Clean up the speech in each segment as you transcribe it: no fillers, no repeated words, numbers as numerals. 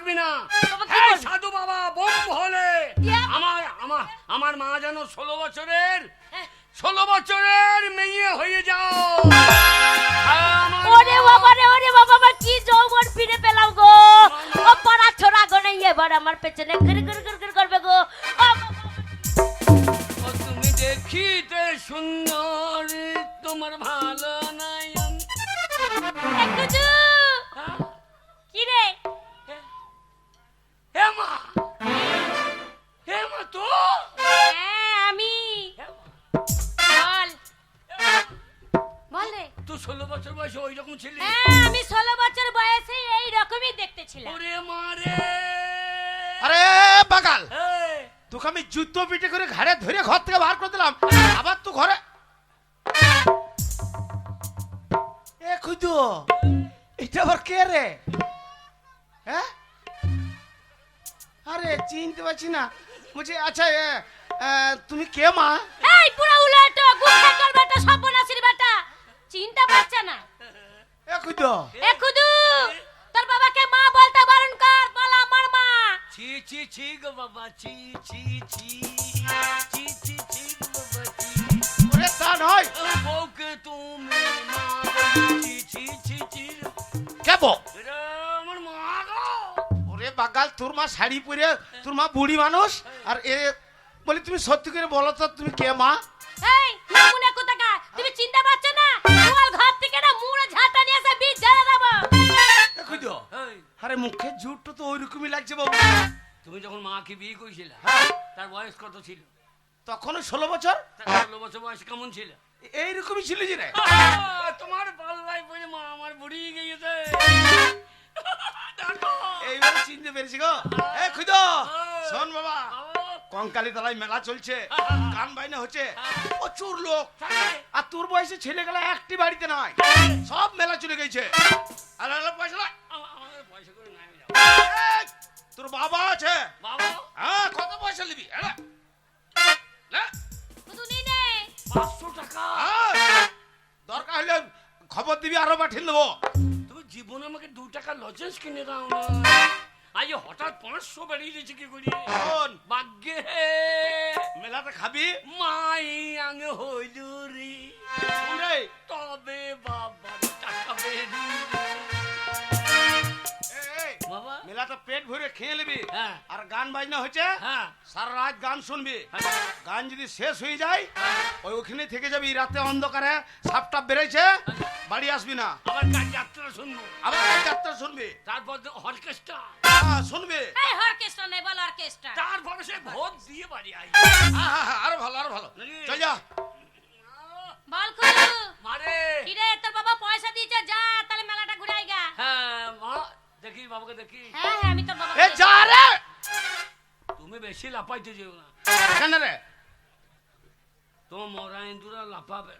আসবি না। সাধু বাবা বোম হলে আমার মা যেন 16 বছরের মেয়ে হয়ে যাও। ওরে বাবা রে, ওরে বাবা, আমার কি যৌবন ফিরে পেলাম গো। ও পাড়া ছোড়া গো নেই, এবার আমার পেছনে ঘুর ঘুর ঘুর ঘুর করবে গো। তুমি দেখিতে সুন্দর, তোমার ভালো নাই। কি রে? হেমা, হেমা তো আমি। বল বলে তুই 16 বছর বয়সে ওই রকম ছিলি? আমি 16 বছর বয়সে এই রকমই দেখতে ছিলাম। ওরে মারে, আরে বাগাল, তোকে আমি জুতো পিটে করে ঘাড়ে ধরে ঘর থেকে বার করে দিলাম, আবার তুই ঘরে। এ খুদু, এটা আবার কে রে? হ্যাঁ, আরে চিনতে পারছি না। বলছি আচ্ছা তুমি কে মা? এই পুরা উলাটো গুখা কর বেটা, সর্বনাশীর বেটা, চিন্তা পাচ্ছে না। এ খুদু, এ খুদু, তোর বাবাকে মা বলতে বারণ কর, বল আমার মা। ছি ছি ছি গো বাবা, ছি ছি ছি ছি ছি ছি গো বাবা, ছি। ওরে তা নয়, বউকে তুমি মা বলি, ছি ছি ছি। কে বউ? এরা আমার মা গো। ওরে বাগাল, তোর মা শাড়ি পরে, তোর মা বুড়ি মানুষ, আর এ বলি তুমি সত্যি করে বলো তো তুমি কে মা? এই নামুনে কোথাকা, তুমি চিন্তা পাচ্ছ না? গোয়াল ঘর থেকে না মুড়ে ঝাঁটা নিয়ে এসে বীজ জ্বালা দেবো। এ খুদু, এই, আরে মুখের ঝুটটা তো ওই রকমই লাগছে বাবু। তুমি যখন মাকে বিয়ে করেছিলে তার বয়স কত ছিল? তখন 16 বছর। তার 16 বছর বয়স কেমন ছিল? এইরকমই ছিল যে রে। তোমার পাল্লাই পড়ে মা আমার বুড়ি গিয়েছে। এইবারে চিনতে পেরেছি গো। এ খুদু, শোন বাবা, কঙ্কালী তলায় মেলা চলছে, গান বাইনা হচ্ছে, প্রচুর লোক, আর তোর বয়সে ছেলেগুলা একটি বাড়িতে নাই, সব মেলা চলে গেছে। আর পয়সা নাই। আমাদের পয়সা করে নাই যাও। এই, তোর বাবা আছে? বাবা হ্যাঁ, কত পয়সা নিবি? শুধু নি নে 500 টাকা। দরকার হলে খবর দিবি, আরো পাঠিয়ে দেবো। তুমি জীবনে আমাকে 2 টাকা লজেন্স কিনে দাও না। আজ হঠাৎ 500 বেরিয়ে গেছে কি করি? শোন, ভাগ্যে মেলাতে খাবি। মাই আং হইল রে, শোন রে, তবে বাবার টাকা বেরিয়ে। এই, বাবা মেলাটা পেট ভরে খেয়ে নিবি, হ্যাঁ আর গান বাজনা হচ্ছে, হ্যাঁ সারা রাত গান শুনবি। হ্যাঁ। গান যদি শেষ হয়ে যায় ওইখানে থেকে যাবি, রাতে অন্ধকারে সাপটা বেড়েছে, বাড়ি আসবি না, আবার গান যাত্রা শুনবো, আবার যাত্রা শুনবি, তারপর অর্কেস্ট্রা, শুনবি। এই অর্কেস্ট্রা নেই, বল অর্কেস্ট্রা। তারপরে সে ভোট দিয়ে বাড়ি আই। আরো ভালো, আরো ভালো, চল যা। বল খুদু, মারে কি রে তোর বাবা পয়সা দিয়েছে, যা তাহলে মেলাটা ঘুরে আইগা। হ্যাঁ মা, দেখি বাবাকে দেখি। হ্যাঁ হ্যাঁ, আমি তোর বাবা। এ যা রে। তুমি বেশি লাফাইতে যেও না, কেন রে? তোমার মরা ইন্দুরা লাফাবে।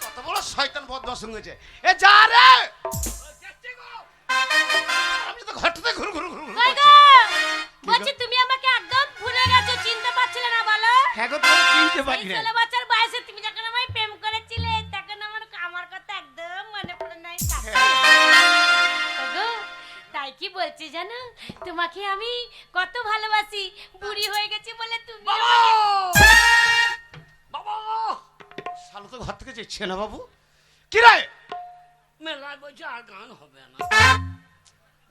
কত বড় শয়তান বদমাশ হয়েছে। এ যা রে। আমি তো ঘরটাতে ঘুর ঘুর ঘুর ঘুর কই করছি। গো, বলছি তুমি আমাকে একদম ভুলে গেছো, চিনতে পারছিলে না বলো? হ্যাঁ গো, তোকে চিনতে পারি এই না। 16 বছর বয়সে তুমি যখন আমায় প্রেম করেছিলে, তখন আমার কথা একদম মনে পড়ে নাই। গো, তাই কি বলছি জানো, তোমাকে আমি কত ভালোবাসি, বুড়ি হয়ে গেছি বলে তুমি বাবা বাবা, শালো তো ঘর থেকে যাচ্ছে না বাবু। কি রে? মেলায় বলছে আর গান হবে না।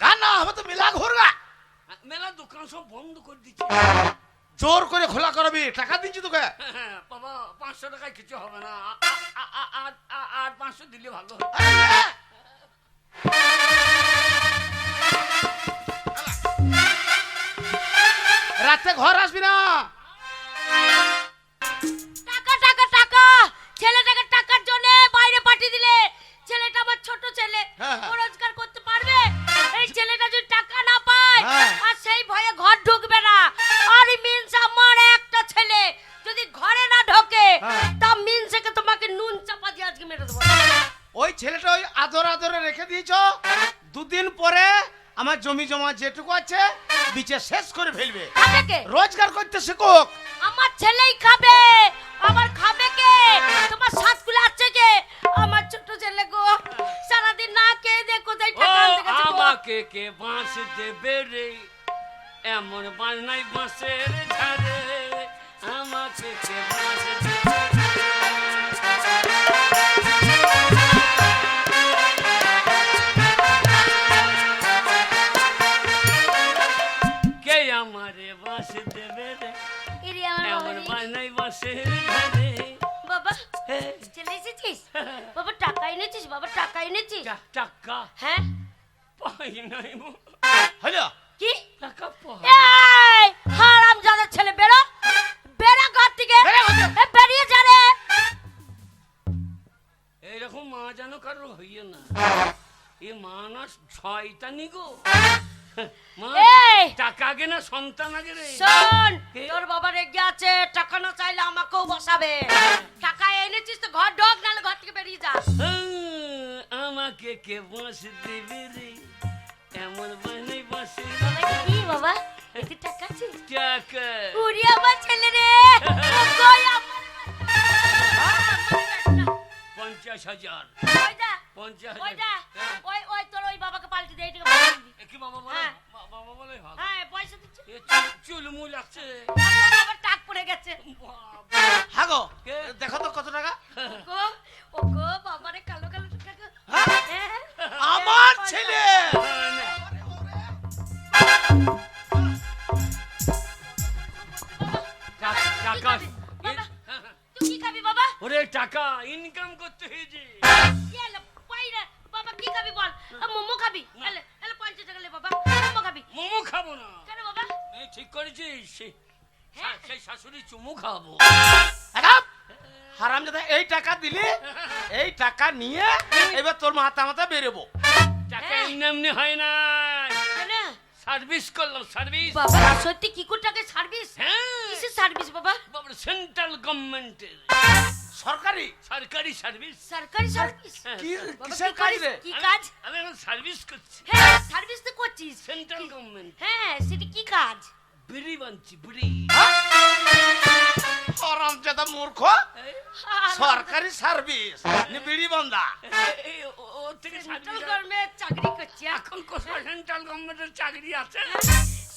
গান না হবে তো মেলা ঘুরবা। মেলার দোকান সব বন্ধ করে দিচ্ছে। জোর করে খোলা করবি, টাকা দিচ্ছি তোকে। হ্যাঁ, বাবা 500 টাকায় কিছু হবে না, আর 500 দিলে ভালো হয়। রাতে ঘর আসবি না। টাকা টাকা টাকা, ছেলেটাকে টাকার জন্য বাইরে পাঠিয়ে দিলে। ছেলেটা আমার ছোট ছেলে, হ্যাঁ। ও রোজগার করতে পারবে? এই ছেলেটা যদি টাকা না পায়, হ্যাঁ। আর সেই ভয়ে ঘর ঢুকবে না। আর মিন্স আমার একটা ছেলে যদি ঘরে না ঢোকে, হ্যাঁ। তা মিন্সকে তোমাকে নুন চাপা দিয়ে আজকে মেরে দেবো। ওই ছেলেটা ওই আদর আদরে রেখে দিয়েছ, দুদিন পরে আমার জমি জমা যেটুকু আছে বিচে শেষ করে ফেলবে। খাবে কে? রোজগার করতে শিখুক। আমার ছেলেই খাবে। আমার খাবে কে? তোমার সাতগুলো আছে কে? আমার ছোট ছেলে গো, সারাদিন না খেয়ে দে কোথায় টাকা আনতে গেছে গো। আমাকে কে বাঁশ দেবে রে, এমন বাঁশ নাই বাঁশের ঝাড়ে, আমাকে কে বাঁশ দেবে রে। কে আমারে বাঁশ দেবে রে, ইরে আমার বাবা এমন রে। বাঁশ নাই বাঁশের ঝাড়ে। বাবা হ্যাঁ। চলে এসেছিস? বাবা টাকা এনেছিস? বাবা টাকা এনেছিস? টাকা হ্যাঁ পাই নাই মো। হলো কি? টাকা পাই এই হারামজাদা ছেলে, বেরো বেরো ঘর থেকে, বেরো ঘর থেকে। এ, বেরিয়ে যা রে। এইরকম মা যেন কারো হইয়ে না, এ মা না শয়তানি গো। মা এই! টাকা আগে না সন্তান আগে রে। শোন, কে? তোর বাবা রেগে আছে, টাকা না চাইলে আমাকেও বসাবে। টাকা এনেছিস তো ঘর ঢোক, নাহলে ঘর থেকে বেরিয়ে যা। আমাকে কে বাঁশ দেবে রে, এমন বাঁশ বাঁশের বাবা কি বাবা, এতে টাকা আছে? টাকা। উড়ি আমার ছেলে রে, ও কই আমার? 50,000 ওইটা, 50,000। ওইটা, হ্যাঁ। ওই তোর ওই বাবাকে পাল্টে দে, এটাকে পাল্টে দিবি। এ কি বাবা বলে? হ্যাঁ। বাবা বলে ভালো। হ্যাঁ পয়সা দিচ্ছি। এ চুলমুল লাগছে। তোর বাবার টাক পড়ে গেছে। বাবা। হ্যাঁ গো, কে? দেখো তো কত টাকা। ও গো বাবারে কালো কালো টাকা। হ্যাঁ? হ্যাঁ। আমার ছেলে। টাকা। বাবা, তুই কি খাবি বাবা? ওরে টাকা ইনকাম করতে হয়েছে। কি হলো? পাইরে বাবা কি খাবি বল? মোমো খাবি? এলে 50 টাকা লে বাবা, মোমো খাবি? মোমো খাবো না। কেন বাবা? এই ঠিক করেছিস, হ্যাঁ। সেই শাশুড়ি চুমু খাবো। হারামজাদা, এই টাকা দিলে, এই টাকা নিয়ে এবার তোর মাথা মাথা বেরোবো। টাকা হ্যাঁ। এমনি এমনি হয় না, কেন? সার্ভিস করলাম, সার্ভিস। বাবা সত্যি কি করে টাকা সার্ভিস? হ্যাঁ কিসের সার্ভিস বাবা? বাবা, সেন্ট্রাল গভর্নমেন্টের সরকারি? সরকারি সার্ভিস। সরকারি সার্ভিস? হ্যাঁ, কি বাবা, কিসের কি কাজ করিস? রে? কি কাজ? আমি এখন সার্ভিস করছি, হ্যাঁ সার্ভিস তো করছিস। Central government. হ্যাঁ সেটা কি কাজ? বিড়ি বানছি, বিড়ি। হারামজাদা মূর্খ, সরকারি সার্ভিস নি বিড়ি বন্ধা। এই ও থেকে সেন্ট্রাল সার্ভিস। গভর্নমেন্ট চাকরি করছি। এখন কোথায় সেন্ট্রাল গভর্নমেন্টের চাকরি আছে?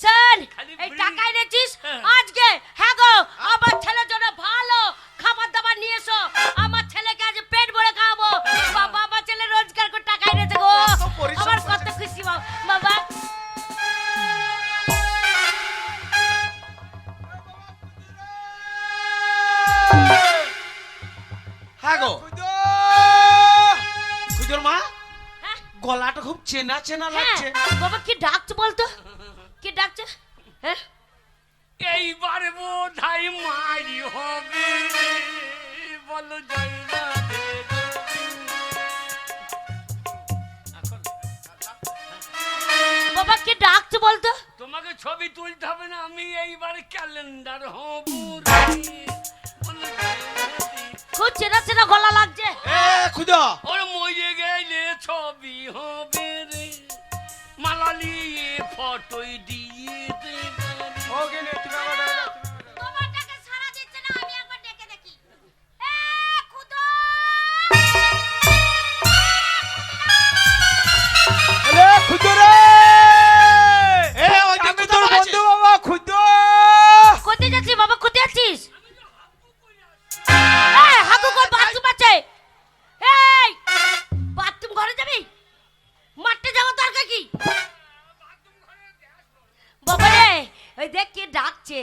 শোন, খালি এই বিড়ি। টাকা এনেছিস হ্যাঁ। আজকে? হ্যাঁ গো, আমার ছেলের জন্য ভালো খাবার দাবার নিয়ে এসো, আমার ছেলেকে আজ পেট ভরে খাওয়াবো। বাবা আমার ছেলে রোজগার করে টাকা এনেছে গো, কত পরিশ্রম আমার কত করেছে। খুশি বাবা। হ্যাঁ গো, খুজোর মা, হ্যাঁ গলাটা খুব চেনা চেনা হ্যাঁ লাগছে। বাবা কি ডাকছো বলতো? কি ডাকছে? হ্যাঁ এইবারে বোধহয় মারি হবে, বলো জয় রাধে গোবিন্দ। এখন বাবা কি ডাকছো বলতো? তোমাকে ছবি তুলতে হবে না, আমি এইবারে ক্যালেন্ডার হব রে। বলো জয় রাধে। খুব চেনা চেনা গলা লাগছে। এ খুদো, ওর মরে গেলে ছবি হবে রে, মালালিয়ে ফটোই দিয়ে দেবে। তোমার টাকা সারা দিচ্ছে না, আমি একবার ডেকে দেখি। এ খুদো, এ ওই যে খুদো বলছিস? কোথায় যাচ্ছিস বাবা? কোথায় যাচ্ছিস? এই হাগু কই? বাথরুম আছে। এই বাথরুম ঘরে যাবি? মাঠে যাওয়ার দরকার কি? বাবা রে, ওই দেখ কে ডাকছে।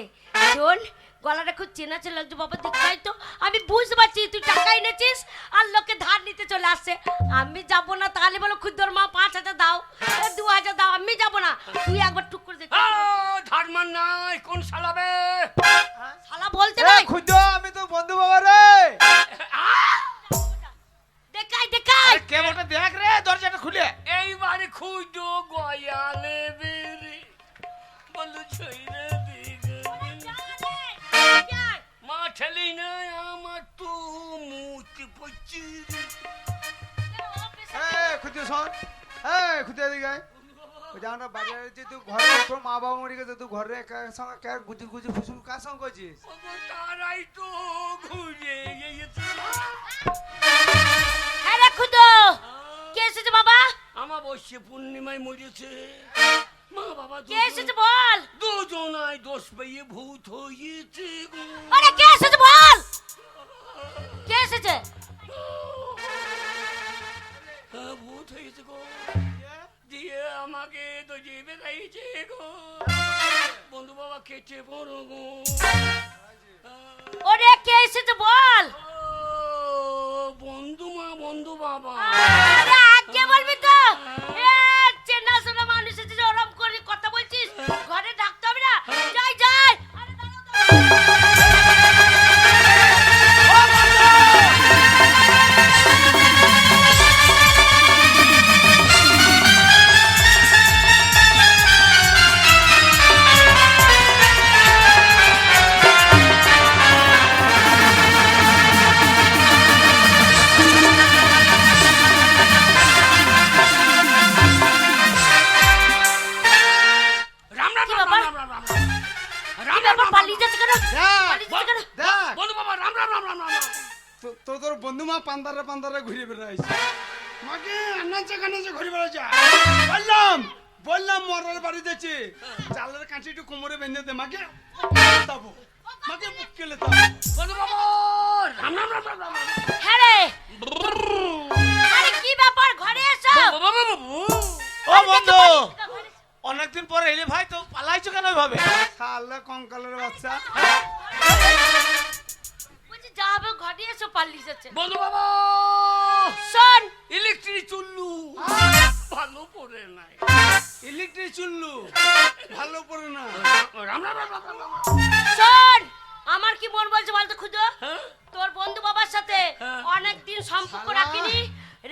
শোন, গলাটা খুব চেনা চেনা লাগছে বাবা, দেখাই তো। আমি বুঝতে পারছি তুই টাকা এনেছিস আর লোকে ধার নিতে চলে আসছে। আমি যাব না, তাহলে বলো খুদর মা 5,000 দাও, 2,000 দাও, আমি যাব না। তুই একবার টুক করে দেখ। ধারমান নাই, কোন শালাবে? শালা বলতে নাই। আমি তো বন্ধু বাবা রে। দেখাই দেখাই। আরে কে বটে দেখ রে, দরজাটা খুলে। এইবারে খুঁজো গয়ালে বেরে, বলো জয় রাধে গোবিন্দ। মা ঠেলি নাই আমার তো মুখ পড়ছি রে। খুঁজে শোন, খুঁজে দিকে ওই জানা বাজারে যে তুই ঘরে তোর মা বাবা মরে গেছে, তুই ঘরে কার সঙ্গে কার গুজর গুজর ফুসুল কার সঙ্গে করছিস? ওগো তারাই তো ঘুরে গিয়েছে। হ্যাঁ রে খুদো, কে এসেছে বাবা? আমার অমাবস্যে পূর্ণিমায় মরেছে মা বাবা কে এসেছে বল? দুজনায় দোষ পেয়ে ভূত হয়েছে গো। আরে কে এসেছে বল? কে এসেছে? ভূত হয়েছে গো, দিয়ে আমাকে তো জিবে খাইছে গো। বন্ধু বাবা কেটে পড়ো গো। ওরে কে এসেছে বল? বন্ধু মা বন্ধু বাবা। আরে আগে বলবি তো। এ চেনা শোনা মানুষ এসেছে, ওরম করে কথা বলছিস, ঘরে ডাকতে হবে না? যাই যাই। আরে দাঁড়াও, রাম রাম কি রাম ব্যাপার? রাম রাম রাম রাম কি ব্যাপার, পালিয়ে যাচ্ছে কেন? দেখ, পালিয়ে যাচ্ছে কেন? দেখ বন্ধু বাবা রাম রাম রাম রাম রাম রাম। তোর বন্ধু মা পান্দারে ঘুরে বেড়াইছে। মাকে আনাচে কানাচে ঘুরে বেড়াইছে। বললাম মরার বাড়ি যাচ্ছি, চালের কাঁচি একটু কোমরে বেঁধে দে, মাকে তাবো, মাকে বুক কেলে তাবো। বন্ধু বাবা রাম রাম রাম রাম রাম রাম। হ্যাঁ রে। আরে কি ব্যাপার, ঘরে এসো। বাবা বাবা বাবা। ও বন্ধু, অনেকদিন পরে এলে ভাই, তো পালাইছো কেন ভাবে? শালা কঙ্কালের বাচ্চা। বলছি যাবে, ঘরে এসো, পালিয়ে যাচ্ছে। বন্ধু বাবা শোন, ইলেকট্রিক চুল্লু ভালো পড়ে নাই। ইলেকট্রিক চুল্লু ভালো পড়ে না। রাম রাম রাম রাম রাম রাম। শোন, আমার কি মন বলছে বলতো খুঁজো? হ্যাঁ? তোর বন্ধু বাবার সাথে হ্যাঁ। অনেকদিন সম্পর্ক শালা। রাখিনি,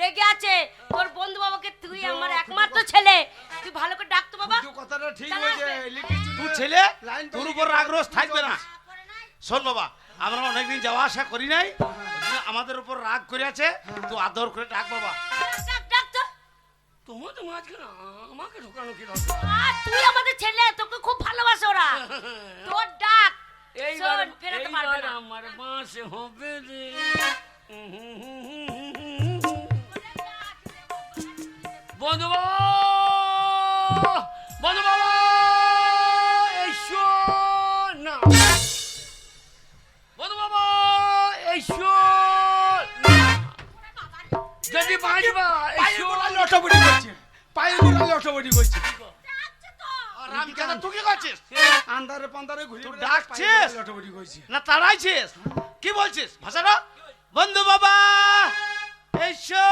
রেগে আছে। তোর বন্ধু বাবাকে তুই আমার একমাত্র ছেলে, তুই ভালো করে ডাকতো বাবা। কিন্তু কথাটা ঠিক চালা হয়েছে, আসবে। ইলেকট্রিক চুল্লু তুই ছেলে, লাইন তোর পেরিয়ে উপর গেলে রাগ রোষ থাকবে না। করে নাই? শোন বাবা, আমরা অনেকদিন যাওয়া আসা করি নাই, ওই জন্য আমাদের উপর রাগ করে আছে, তো আদর করে ডাক বাবা। ডাক, ডাক তো। তোমাদের মাঝখানে আমাকে ঢোকানো কি দরকার? তুই আমাদের ছেলে, তোকে খুব ভালোবাসে ওরা। তোর ডাক। এইবার শোন, ফেরাতে পারবে এইবার না। আমার বাঁশে হবে রে। বন্ধু বাবা বন্ধু বাবা এসো না। বন্ধু বাবা এসো না। যদি বাঁচবা এসো। লটাবটি করছে, পায়ের গোড়া লটাবটি করছে। ডাকছে তো। রাম কেন তুই কি করছিস? আন্ধারে পান্দারে ঘুরে তুই বেড়াচ্ছে, ডাকছিস? পায়ের গোড়া লটাবটি করছে। না তাড়াইছিস? কি বলছিস ভাষাটা? বন্ধু বাবা এসো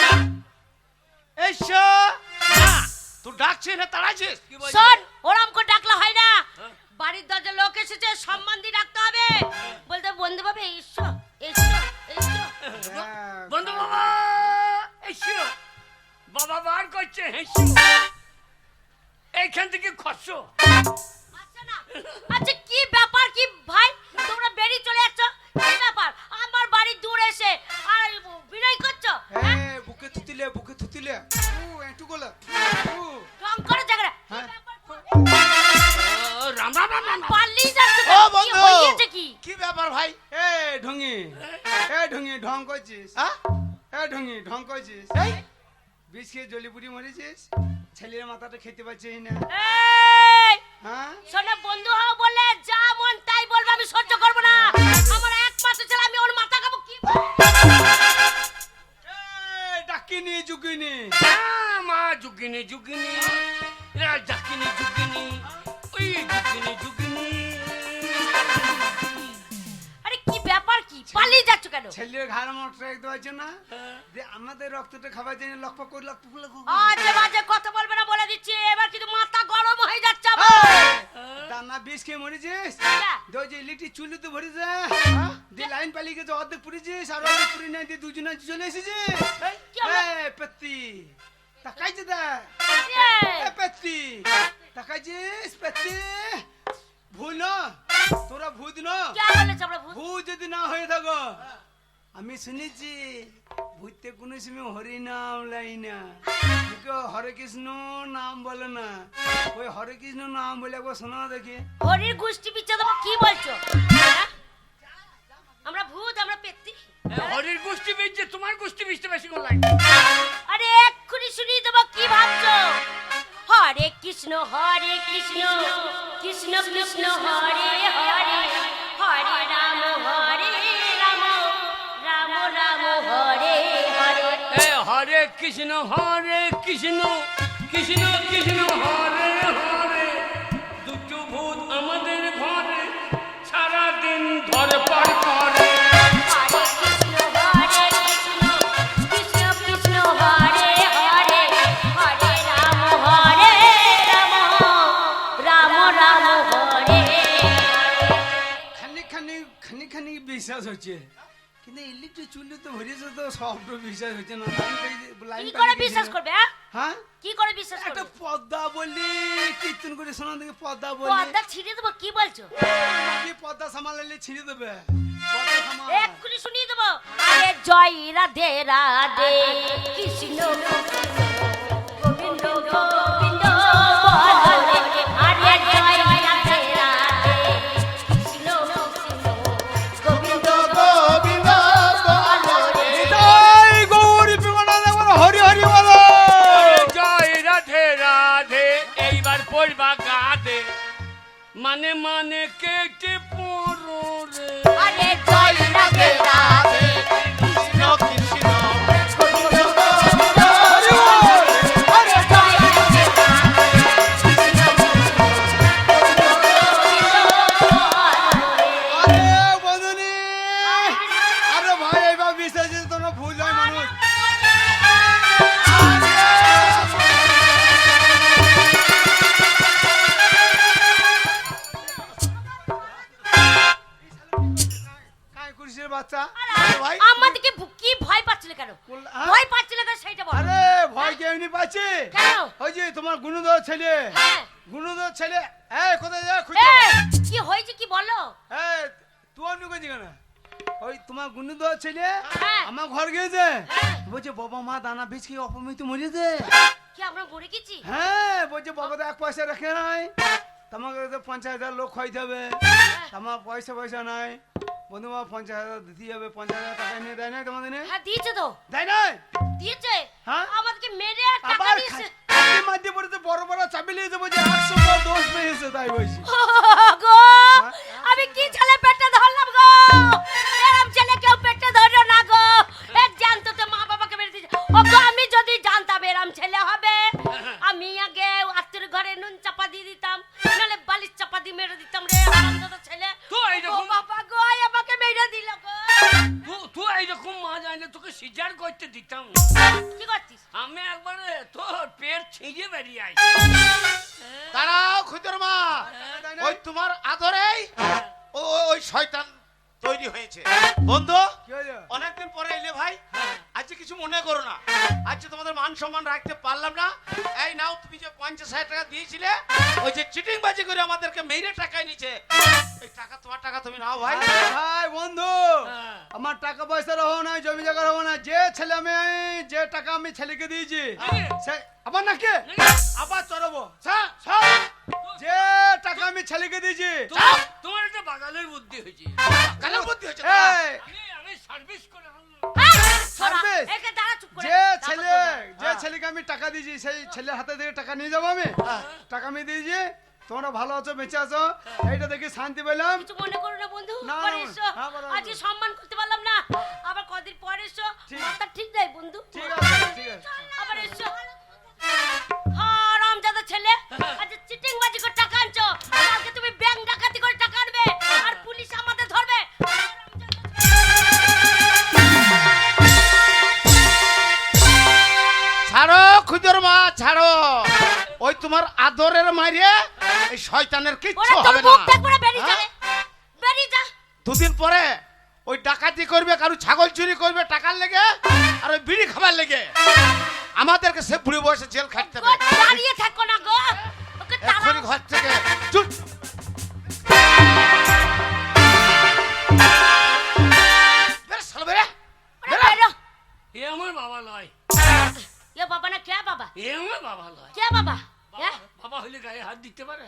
না। এসো না। তুই ডাকছিস না তাড়াইছিস? কি বলছিস? শোন, ওরম করে ডাকলে হয় না। বাড়ির দরজা লোক এসেছে, সম্মান দিয়ে ডাকতে হবে। বলতে বন্ধু বাবা এসো, এসো, এসো। হ্যাঁ, বন্ধু বাবা এসো। বাবা বার করছে হেসো। এইখান থেকে খসো। আচ্ছা না। আচ্ছা কি ব্যাপার কি ভাই, তোমরা বেরিয়ে চলে যাচ্ছ, কি ব্যাপার? আমার বাড়ি দূর এসে আর বিনয় করছো? হ্যাঁ? বুকে থুতিলে একটু গোলা ঢং করে জায়গা। হ্যাঁ। রাম রাম রাম রাম। পালিয়ে যাচ্ছ ও কেন? কি বন্ধু, হয়েছে কি? কি ব্যাপার ভাই? এ ঢঙ্গি ঢং করছিস? হ্যাঁ? ঢঙ্গি ঢং করছিস? এই, বিষ খেয়ে জলিপুরি মরেছিস, ছেলের মাথাটা খেতে পারছিস না। এই, হ্যাঁ, শোনো, বন্ধু হও বলে যা মন তাই বলবো, আমি সহ্য করবো না। আমার একমাত্র ছেলে, আমি ওর মাথা খাবো কি? ডাকিনি জুকিনি। মা যুগিনী যুগিনী ডাকিনী যুগিনী ওই যুগিনী যুগিনী। আরে কি ব্যাপার কি, পালিয়ে যাচ্ছ কেন? ছেলের ঘাড় মোটর দেখতে পাচ্ছ না, যে আমাদের রক্তটা খাবার জন্য লক্ষ্য করে আজে বাজে কথা বলবে না বলে দিচ্ছি, এবার কিন্তু মাথা গরম হয়ে যাচ্ছে আমার। দানা বিষ খেয়ে মরেছিস, দই যে ইলেকট্রিক চুলি তো ভরে যা দিয়ে লাইন পালিয়ে গেছে, অর্ধেক পুড়েছিস আর অর্ধেক পুরি নাই দিয়ে দুজনে চলে এসেছিস। কি হলো? পেত্তি তাকাইছে দেখ, এই, পেত্তি তাকাইছিস, পেত্তি ভুল না, তোরা ভূত না। কে বলেছে আমরা ভূত? ভূত যদি না হয়ে থাকো, আমি শুনেছি ভূতে কোনো সময় হরি নাম লাই না, হরে কৃষ্ণ নাম বলে না, ওই হরে কৃষ্ণ নাম বলে একবার শোনা দেখি। হরির গোষ্ঠী পিচ্ছে দেবো, কি বলছো? হ্যাঁ? আমরা ভূত, আমরা পেত্তি। হরির গোষ্ঠী বেঁচে তোমার গোষ্ঠী বেঁচতে বেশি কোন লাগে? আরে এক্ষুনি শুনিয়ে দেবো কৃষ্ণ কৃষ্ণ কৃষ্ণ হরে হরে হরে রাম রাম রাম হরে হরে। হরে কৃষ্ণ কৃষ্ণ কৃষ্ণ হরে হরে। দুটো ভূত আমাদের ঘরে সারাদিন ধরপড় করে। হরে কৃষ্ণ কৃষ্ণ কৃষ্ণ হরে হরে হরে রাম রাম রাম হরে হরে। খানি বিশ্বাস হচ্ছে, কিন্তু ইলেকট্রিক চুল্লি তো ভরেছে তো সব বিশ্বাস হচ্ছে না। কি করে বিশ্বাস করবে? হ্যাঁ কি করে বিশ্বাস একটা করবে? পদ্মা বলি কীর্তন করে শোনা দেখে পদ্মা বলি পর্দা ছিঁড়ে দেবো, কি বলছো? পদ্মা সামালে ছিঁড়ে দেবে পদ্মা সামাল। এক্ষুনি শুনিয়ে দেবো। আরে জয় রাধে রাধে কৃষ্ণ গোবিন্দ গোবিন্দ বলে। আরে জয় রাধে রাধে কৃষ্ণ গোবিন্দ গোবিন্দ বলে। জয় গৌরী প্রেমানন্দ বলো, হরি হরি বলো। জয় রাধে রাধে এইবার পড়বা গাতে মানে মানে কেটে পড়ো রে। আরে জয় রাধে রাধে কৃষ্ণ কৃষ্ণ গোবিন্দ গোবিন্দ বলে। আরে জয় রাধে রাধে কৃষ্ণ আরে বন্ধুনি, আরে ভাই এইবার বিশ্বাস আছে, তোমরা ভুল হয় মানুষ। কাই কুরসির বাচ্চা আরে ভাই, আমাদেরকে কি ভয় পাচ্ছিল কেন? হ্যাঁ? ভয় পাচ্ছিল কেন সেইটা বল। আরে ভয় কে এমনি পাচ্ছি? কেন? ওই যে তোমার গুণধর ছেলে, হ্যাঁ। গুণধর ছেলে, এই কোথায় যা খুঁজে? এই, কি হয়েছে কি বলো? এই তুই অন্য কোথায় কেন? ওই তোমার গুণধর ছেলে হ্যাঁ। আমার ঘর গিয়েছে, হ্যাঁ। বলছে বাবা মা দানা বীজ কি অপমৃত্যু মরেছে। কি আমরা মরে গেছি? হ্যাঁ বলছে বাবা তো এক পয়সা রাখে নাই, তোমাকে তো 50,000 লোক খাইতে হবে, আমার পয়সা নাই। বন্ধু বাবা 50,000 দিতে হবে, 50,000 টাকা নিয়ে দেয় নাই তোমাদের? হ্যাঁ দিয়েছে তো, দেয় নাই? দিয়েছে। হ্যাঁ। আমাদেরকে মেরে আর টাকা আবার দিয়েছে। মাঝে পড়ে তো বড় বড় চাবি লিয়েছে, বলছে 100 বড় দোষ পেয়েছে, তাই বলছি। গো, আমি কি ছেলে পেটে ধরলাম গো? এরম ছেলে কেউ পেটে ধরো না গো। এক জানতো তো মা বাবাকে মেরে দিয়েছে। ও গো, আমি যদি জানতাম এরম ছেলে হবে, আমি আগে আত্মীয় ঘরে নুন চাপা দিয়ে দিতাম, নাহলে বালিশ চাপা দিয়ে মেরে দিতাম রে হারামজাদা ছেলে। তো এইরকম- ও বাবা গো, আমাকে মেরে দিল গো। তুই এইরকম মা জানলে তোকে সিজার করতে দিতাম না। কি করছিস? আমি একবারে তোর পেট ছিঁড়ে বেরিয়ে আই। দাঁড়াও খুদর মা, ওই তোমার আদরেই ওই শয়তান তৈরি হয়েছে। বন্ধু কি হলো? অনেকদিন পরে এলে ভাই, আজকে কিছু মনে করো না, আজকে তোমাদের মান সম্মান রাখতে পারলাম না। এই নাও, তুমি যে 50,000 টাকা দিয়েছিলে, ওই যে চিটিং বাজি করে আমাদেরকে মেরে টাকায় নিচে, এই টাকা তোমার টাকা তুমি নাও ভাই। ভাই বন্ধু, হ্যাঁ। আমার টাকা পয়সার হবো না, জমি জায়গার হবো না, যে ছেলে আমি যে টাকা আমি ছেলেকে দিয়েছি সে আবার নাকি আবার চড়াবো। যে টাকা আমি ছেলেকে দিয়েছি, তোমার একটা বাগানের বুদ্ধি হয়েছে। কেন বুদ্ধি হয়েছে? এই, আমি সার্ভিস করে আনলাম। সরা, সার্ভিস? একে দাঁড়া চুপ করে। যে তারপর ছেলে বলবো। যে ছেলেকে আমি টাকা দিয়েছি সেই ছেলের হাতে থেকে টাকা নিয়ে যাবো আমি। টাকা আমি দিয়েছি, তোমরা ভালো আছো, বেঁচে আছো, এইটা দেখি শান্তি পেলাম। কিছু মনে করো না বন্ধু, না, পরে না, এসো। হ্যাঁ, বলো, আজকে বলো। সম্মান করতে পারলাম না, আবার কদিন পরে এসো। ঠিক। মাথা ঠিক নাই বন্ধু, ঠিক আছে, ঠিক আছে। আবার এসো। হারামজাদা ছেলে, আজ চিটিং বাজি করে টাকা আনছো, কালকে তুমি ব্যাংক ডাকাতি করে টাকা আনবে, আর পুলিশ আমাদের ধরবে। ছাড়ো খুদর মা, ছাড়ো। ওই তোমার আদরের মাইরে এই শয়তানের কিচ্ছু ওরা তোর হবে না। মুখ দেখবে না, বেরিয়ে হ্যাঁ? যাবে, বেরিয়ে যা। দুদিন পরে ওই ডাকাতি করবে, কারু ছাগল চুরি করবে টাকার লেগে, আর ওই বিড়ি খাবার লেগে আমাদেরকে সে বুড়ি বয়সে জেল খাটতে গো, হবে। দাঁড়িয়ে থাকো না গো, ওকে এক্ষুনি তাড়াও। ঘর থেকে চুপ। বেরো, শালা বেরো। ওরা বেরো। এ আমার বাবা লয়, এ বাবা না, কে বাবা? এ আমার বাবা লয়। কে বাবা? হ্যাঁ? বাবা হলে গায়ে হাত দিতে পারে?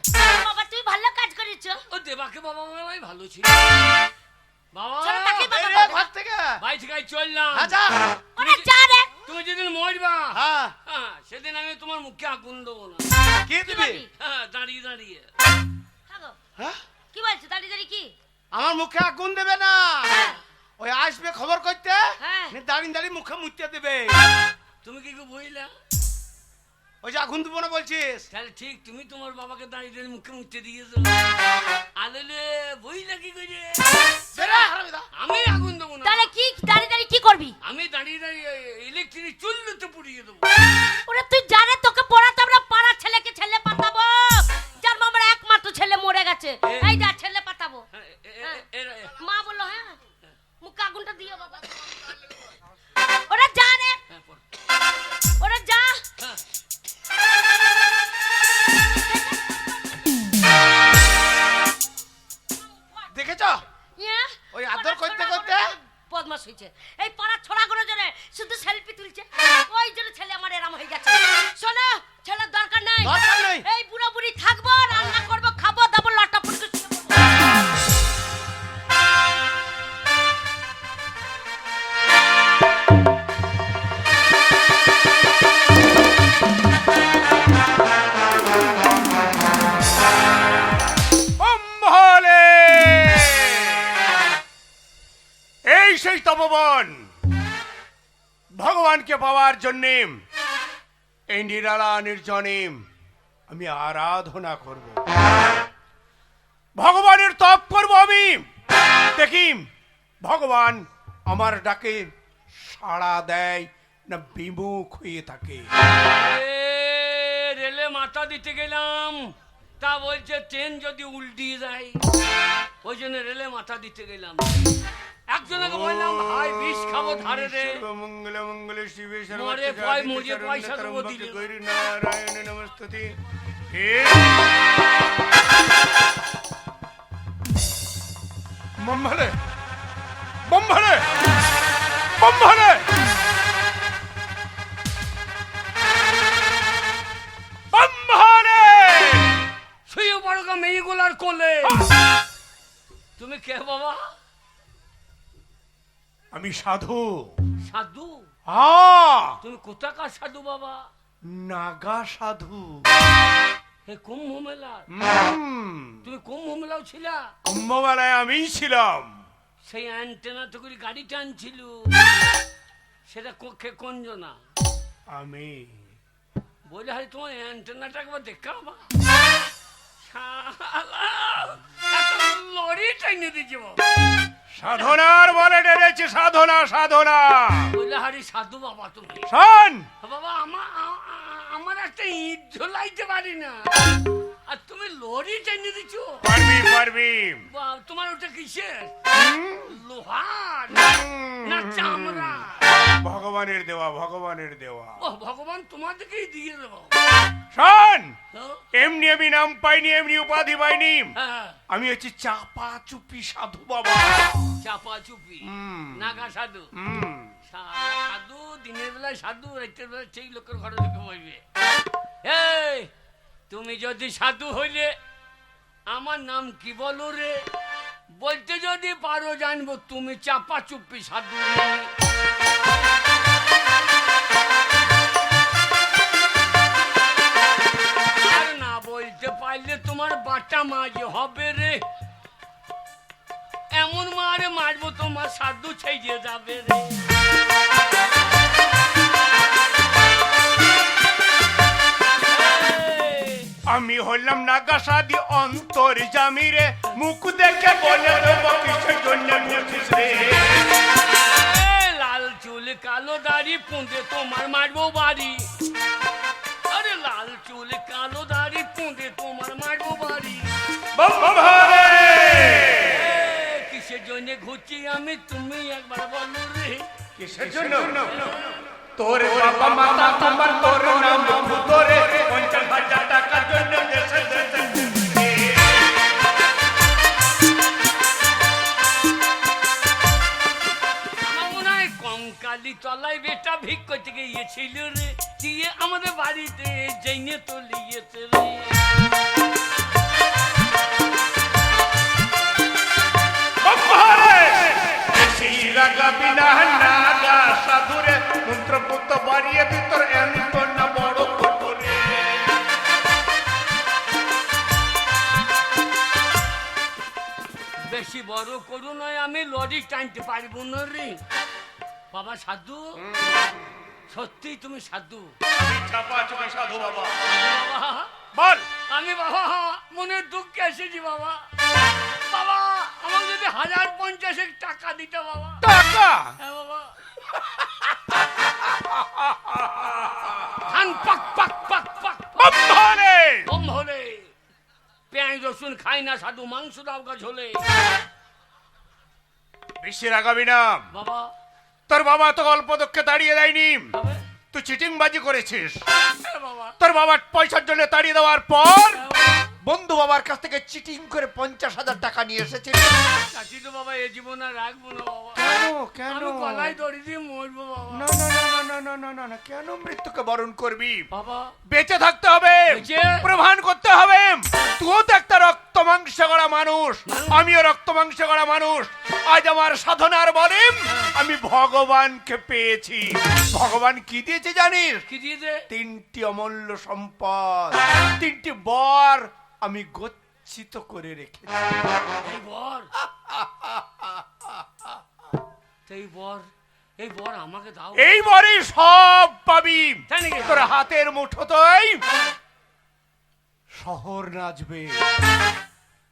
বাবা তুই ভালো কাজ করেছো। ও দেবাকে বাবা বলাই ভালো ছিল। বাবা চলো তাকে বাবা বেরো বলো। ঘর থেকে। ভাই থেকে চললাম। আচ্ছা। ওরা যা রে। তুমি যেদিন মরবা, হ্যাঁ। হ্যাঁ, সেদিন আমি তোমার মুখে আগুন দেবো না। কি দিবি? হ্যাঁ, দাঁড়িয়ে দাঁড়িয়ে। থাকো। হ্যাঁ? কি বলছো দাঁড়িয়ে দাঁড়িয়ে কি? আমার মুখে আগুন দেবে না, হ্যাঁ। ওই আসবে খবর করতে, হ্যাঁ। দাঁড়িয়ে দাঁড়িয়ে মুখে মুতে দেবে। তুমি কি বইলা? ওই যে আগুন দেবো না বলছিস? তাহলে ঠিক, তুমি তোমার বাবাকে দাঁড়িয়ে দাঁড়িয়ে মুখে মুতে দিয়েছো। আলেলে বইলা কি করে? বেরা, হারামিদা। আমি আগুন দেবো না। তাহলে কি দাঁড়িয়ে দাঁড়িয়ে কি করবি? আমি দাঁড়িয়ে দাঁড়িয়ে ইলেকট্রিক চুল্লিতে পুড়িয়ে দেবো। ওরে তুই জানে তোকে পড়াতে আমরা পাড়ার ছেলেকে ছেলে পাতাবো, যার মামার একমাত্র ছেলে মরে গেছে, এই যা ছেলে পাতাবো। মা বললো হ্যাঁ মুখে আগুনটা দিও বাবা। ওরা জানে, ওরা যা। দেখেছ ইয়ে, ওই আদর করতে পাড়ার করতে? ছোড়াগুলো বদমাশ হয়েছে। এই পাড়ার ছোড়াগুলো জন্য শুধু সেলফি তুলছে, ওই জন্য ছেলে আমার এরম হয়ে গেছে। শোনো, ছেলের দরকার নাই, দরকার নেই। এই বুড়ো বুড়ি থাকবো, রান্না করবো, খাবো, দাবো, লটা পুরো বম্বহলে! এই সেই তপবন, ভগবানকে পাওয়ার জন্যে এই নিরালা নির্জনে আমি আরাধনা করব, ভগবানের তপ করব আমি। দেখি ভগবান আমার ডাকে সাড়া দেয় না বিমুখ হয়ে থাকে। রেলে মাথা দিতে গেলাম, তা বলছে ট্রেন যদি উল্টিয়ে যায়, ওই জন্য রেলে মাথা দিতে গেলাম। একজনকে বললাম ভাই বিষ খাবো ধারে রে, মঙ্গল মঙ্গল শিবে মরে পয় মরে পয়সা দেবো দিলে। গৌরী নারায়ণ নমস্তুতে। বম্বহলে, বম্বহলে, বম্বহলে! বম্বহলে! শুয়ে পড়ো গা মেয়েগুলার কোলে। তুমি কে বাবা? আমি সাধু। সাধু? তুমি কোথাকার সাধু বাবা? নাগা সাধু। হে কুম্ভ মেলা? হুম, তুমি কুম্ভ মেলাও ছিলা? কুম্ভমেলায় আমিই ছিলাম। সেই অ্যান্টেনা তো করে গাড়ি টানছিল, সেটা কোন জনা? আমি বলে হয় তোমার অ্যান্টেনাটা একবার দেখাবা। লরি টাইনে দিয়ে যাবো। সাধনার বলে ডেরেছি, সাধনা সাধনা। বলে হারি সাধু বাবা তুমি। শোন, বাবা আমার একটা ইট ঝোলাইতে পারি না, আর তুমি লরি টাইনে দিচ্ছ। পারবি পারবি। তোমার ওটা কিসের? লোহার না চামড়া? ভগবানের দেওয়া, ভগবানের দেওয়া। ও ভগবান তোমাদেরকেই দিয়ে দেবো। শোন, হ্যাঁ? এমনি আমি নাম পাইনি, এমনি উপাধি পাইনি। হ্যাঁ, আমি হচ্ছি চাপা চুপি সাধু বাবা। চাপা চুপি হুম। নাগা সাধু। হুম, সাধু দিনের বেলায় সাধু, রাতের বেলায় সেই লোকের ঘরে ঢুকে বসবে। এই তুমি যদি সাধু হইলে আমার নাম কি বলো রে? বলতে যদি পারো জানবো তুমি চাপা চুপি সাধু রে। আর না বলতে পারলে তোমার বাটা মাঝে হবে রে, এমন মারে মারবো তোমার সাধু ছেড়ে যাবে রে। আমি হলাম নাগা সাধি অন্তর জামিরে, মুখ দেখে বলে দেবো কিসের জন্য বলছিস রে। লাল চুল কালো দাড়ি পুঁদে তোমার মারবো বাড়ি। আরে লাল চুল কালো দাড়ি পুঁদে তোমার মারবো বাড়ি। কিসের জন্য ঘুরছি আমি তুমি একবার বলো রে। কিসের জন্য? তোর বাবা মাতা তোমার তোর নাম ভূতরে 50,000 টাকার জন্য দেশে দেশে ঘুরে। আমার মনে হয় কঙ্কালি তলায় বেটা ভিক করতে গিয়েছিল রে, দিয়ে আমাদের বাড়িতে জেনে তো লিয়েছে রে। লাগাবি না নাগা সাধুরে, মন্ত্রপুত্র বাড়িয়ে ভিতর এমন না বড় বড় করুণায় আমি লরি টানতে পারবো না রে। বাবা সাধু, সত্যি তুমি সাধু? চাপা চোখে সাধু বাবা। বাবা, বল। আমি বাবা মনের দুঃখে এসেছি বাবা। বাবা আমাকে যদি 1050 টাকা দিতে বাবা। টাকা? হ্যাঁ বাবা। ধান পাক পাক পাক পাক বম্ভরে। কম হলে পেঁয়াজ রসুন খাই না সাধু, মাংস দাও গা ঝোলে। বেশি রাগাবি না বাবা। তোর বাবা তো অল্প দুঃখে তাড়িয়ে দেয়নি, তবে? তুই চিটিং বাজি করেছিস। হ্যাঁ বাবা। তোর বাবার পয়সার জন্য তাড়িয়ে দেওয়ার পর হ্যাঁ বাবা। বন্ধু বাবার কাছ থেকে চিটিং করে 50,000 টাকা নিয়ে এসেছিস। চাচি তো বাবা এ জীবন আর রাখবো না বাবা। কেন? আমি গলায় দড়ি দিয়ে মরবো বাবা। না না না না না না না না, কেন মৃত্যুকে বরণ করবি? বাবা বেঁচে থাকতে হবে, বেঁচে? প্রমাণ করতে হবে তুইও তো একটা রক্ত মাংস গড়া মানুষ, আমিও রক্ত মাংস গড়া মানুষ। আজ আমার সাধনার বলে আমি ভগবানকে পেয়েছি। ভগবান কি দিয়েছে জানিস? কি দিয়ে দে? 3টি অমূল্য সম্পদ, 3টি বর আমি গচ্ছিত করে রেখেছি। এই বর, তো এই বর আমাকে দাও। এই বরে সব পাবি। তাই নাকি? তোর হাতের মুঠোতেই শহর নাচবে,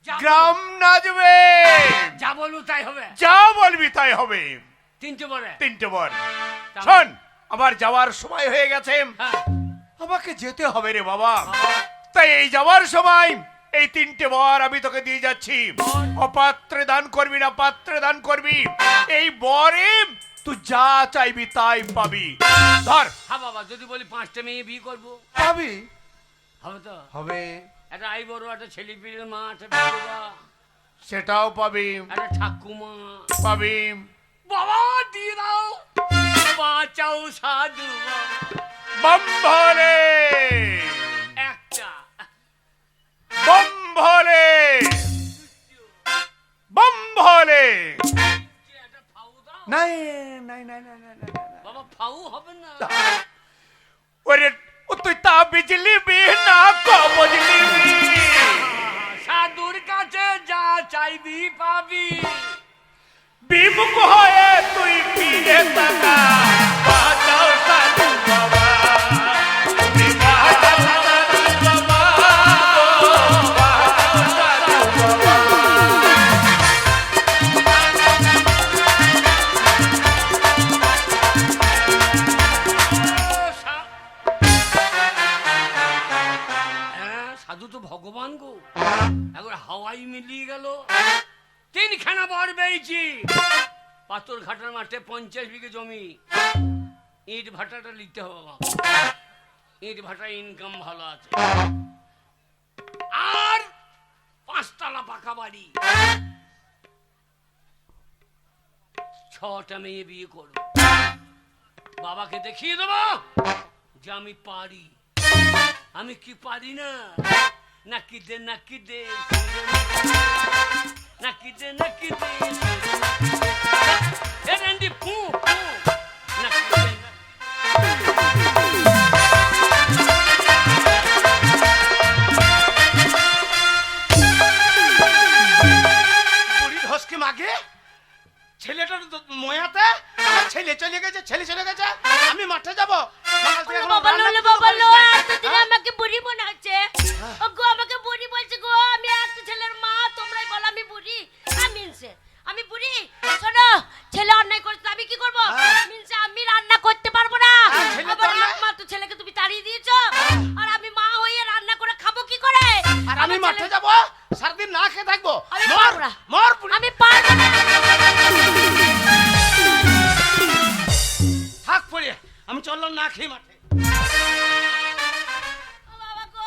যা গ্রাম নাচবে, যা বলবো তাই হবে। যা বলবি তাই হবে। 3টে বরে। 3টে বর। শোন, আমার যাওয়ার সময় হয়ে গেছে, হ্যাঁ আমাকে যেতে হবে রে বাবা। বাবা। তাই এই যাওয়ার সময় এই 3টে বর আমি তোকে দিয়ে যাচ্ছি। বর? অপাত্রে দান করবি না, পাত্রে দান করবি। এই বরে তুই যা চাইবি তাই পাবি। ধর। হ্যাঁ বাবা, যদি বলি 5টে মেয়ে বিয়ে করবো পাবি? হবে তো? হবে। একটা আই বড়, একটা ছেলে পিলের মা, একটা বিধবা, সেটাও পাবি। একটা ঠাকুমা। পাবি। বাবা দিয়ে দাও, বাঁচাও সাধু বাবা। বম ভোলে, একটা বম ভোলে, বম ভোলে। একটা ফাউ দাও নাই নাই নাই নাই নাই নাই, নাই। বাবা, ফাউ হবে না। ওরে ও তুই তা বিজলি বি না কবজ নিবি। সাধুর কাছে যা চাইবি পাবি। বিমুখ হয়ে তুই ফিরে তাকা, বাঁচাও সাধু বাবা। তুমি বাঁচাও সাধু বাবা, বাঁচাও সাধু বাবা। হ্যাঁ, সাধু তো ভগবান গো। একবার হাওয়াই মিলিয়ে গেল। 3খানা বর পেয়েছি। পাথর ঘাটার মাঠে 50 বিঘে জমি। ইট ভাটাটা লিখতে হবে বাবা। ইট ভাটা ইনকাম ভালো আছে। আর 5তলা পাকা বাড়ি। 6টা মেয়ে বিয়ে করবো। বাবাকে দেখিয়ে দেবো যে আমি পারি। আমি কি পারি না? নাকি দে নাকি দে নাকি দে নাকি দে এরেন্ডি ফু ফু নাকি দে বুড়ি ঢসকে মাগে ছেলেটার ময়াতে আমার ছেলে চলে গেছে, আমি মাঠে যাব। সকাল থেকে এখনো বাবা রান্না লো করতে বাবা লো, পারিস নাই। এতদিন আমাকে বুড়ি মনে হচ্ছে। ও গো, আমাকে বুড়ি বলছে গো। আমি একটা ছেলের মা, তোমরাই বলো আমি বুড়ি। আমি বুড়ি। শোনো, ছেলে অন্যায় করছে, আমি কি করবো? মিনসে আমি রান্না করতে পারবো না। ছেলে আবার তো না। একমাত্র ছেলেকে তুমি তাড়িয়ে দিয়েছো, আর আমি মা হয়ে রান্না করে খাবো কি করে? আর আমি আমার মাঠে ছেলে- যাব, সারাদিন না খেয়ে থাকবো। আমি মর, পারবো না। মর বুড়ি। আমি পারবো না। থাক পড়ে, আমি চললাম না খেয়ে মাঠে। ও বাবা গো,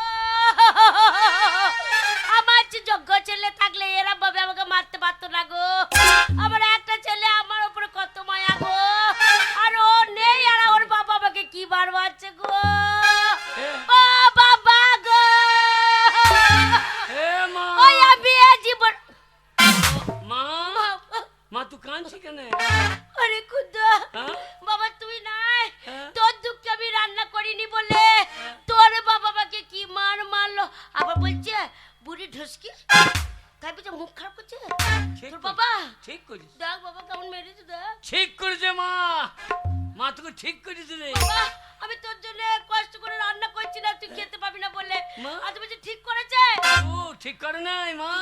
আমার যে যোগ্য ছেলে থাকলে এরা ভাবে আমাকে মারতে পারতো না গো। আমার একটা ছেলে, আমার উপরে কত মায়া গো। আর ও নেই, আর ওর বাবা আমাকে কি বার মারছে গো। ও বাবা গো, এ মা ওই আমি এ জীবন। মা মা তুই কাঁদছি কেন? আরে খুদা, হ্যাঁ? বাবা তুই নাই, হ্যাঁ? তোর দুঃখে আমি রান্না করিনি বলে ঠিক করেছি রে। বাবা, আমি তোর জন্য কষ্ট করে রান্না করছি না, তুই খেতে পাবি না বলে। মা। আজ বলছি ঠিক করেছে। ও ঠিক করে নাই মা।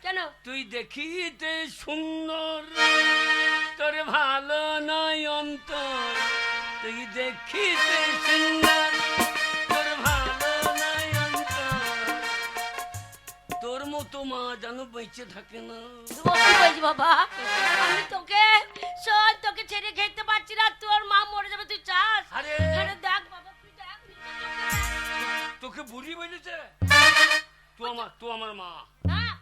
কেন? তুই দেখিতে সুন্দর, তোর ভালো নয় অন্তর। তুই দেখিতে সুন্দর, তোর ভালো নয় অন্তর। তোর মতো মা যেন বেঁচে থাকে না। তুই কি বলছিস বাবা? আমি তোকে তোকে ছেড়ে খেতে পারছি না, তোর মা মরে যাবে, তুই চাস? আরে আরে দেখ বাবা, তুই দেখ নিজের চোখে। তোকে বুড়ি বলেছে? তুই আমার মা। হ্যাঁ?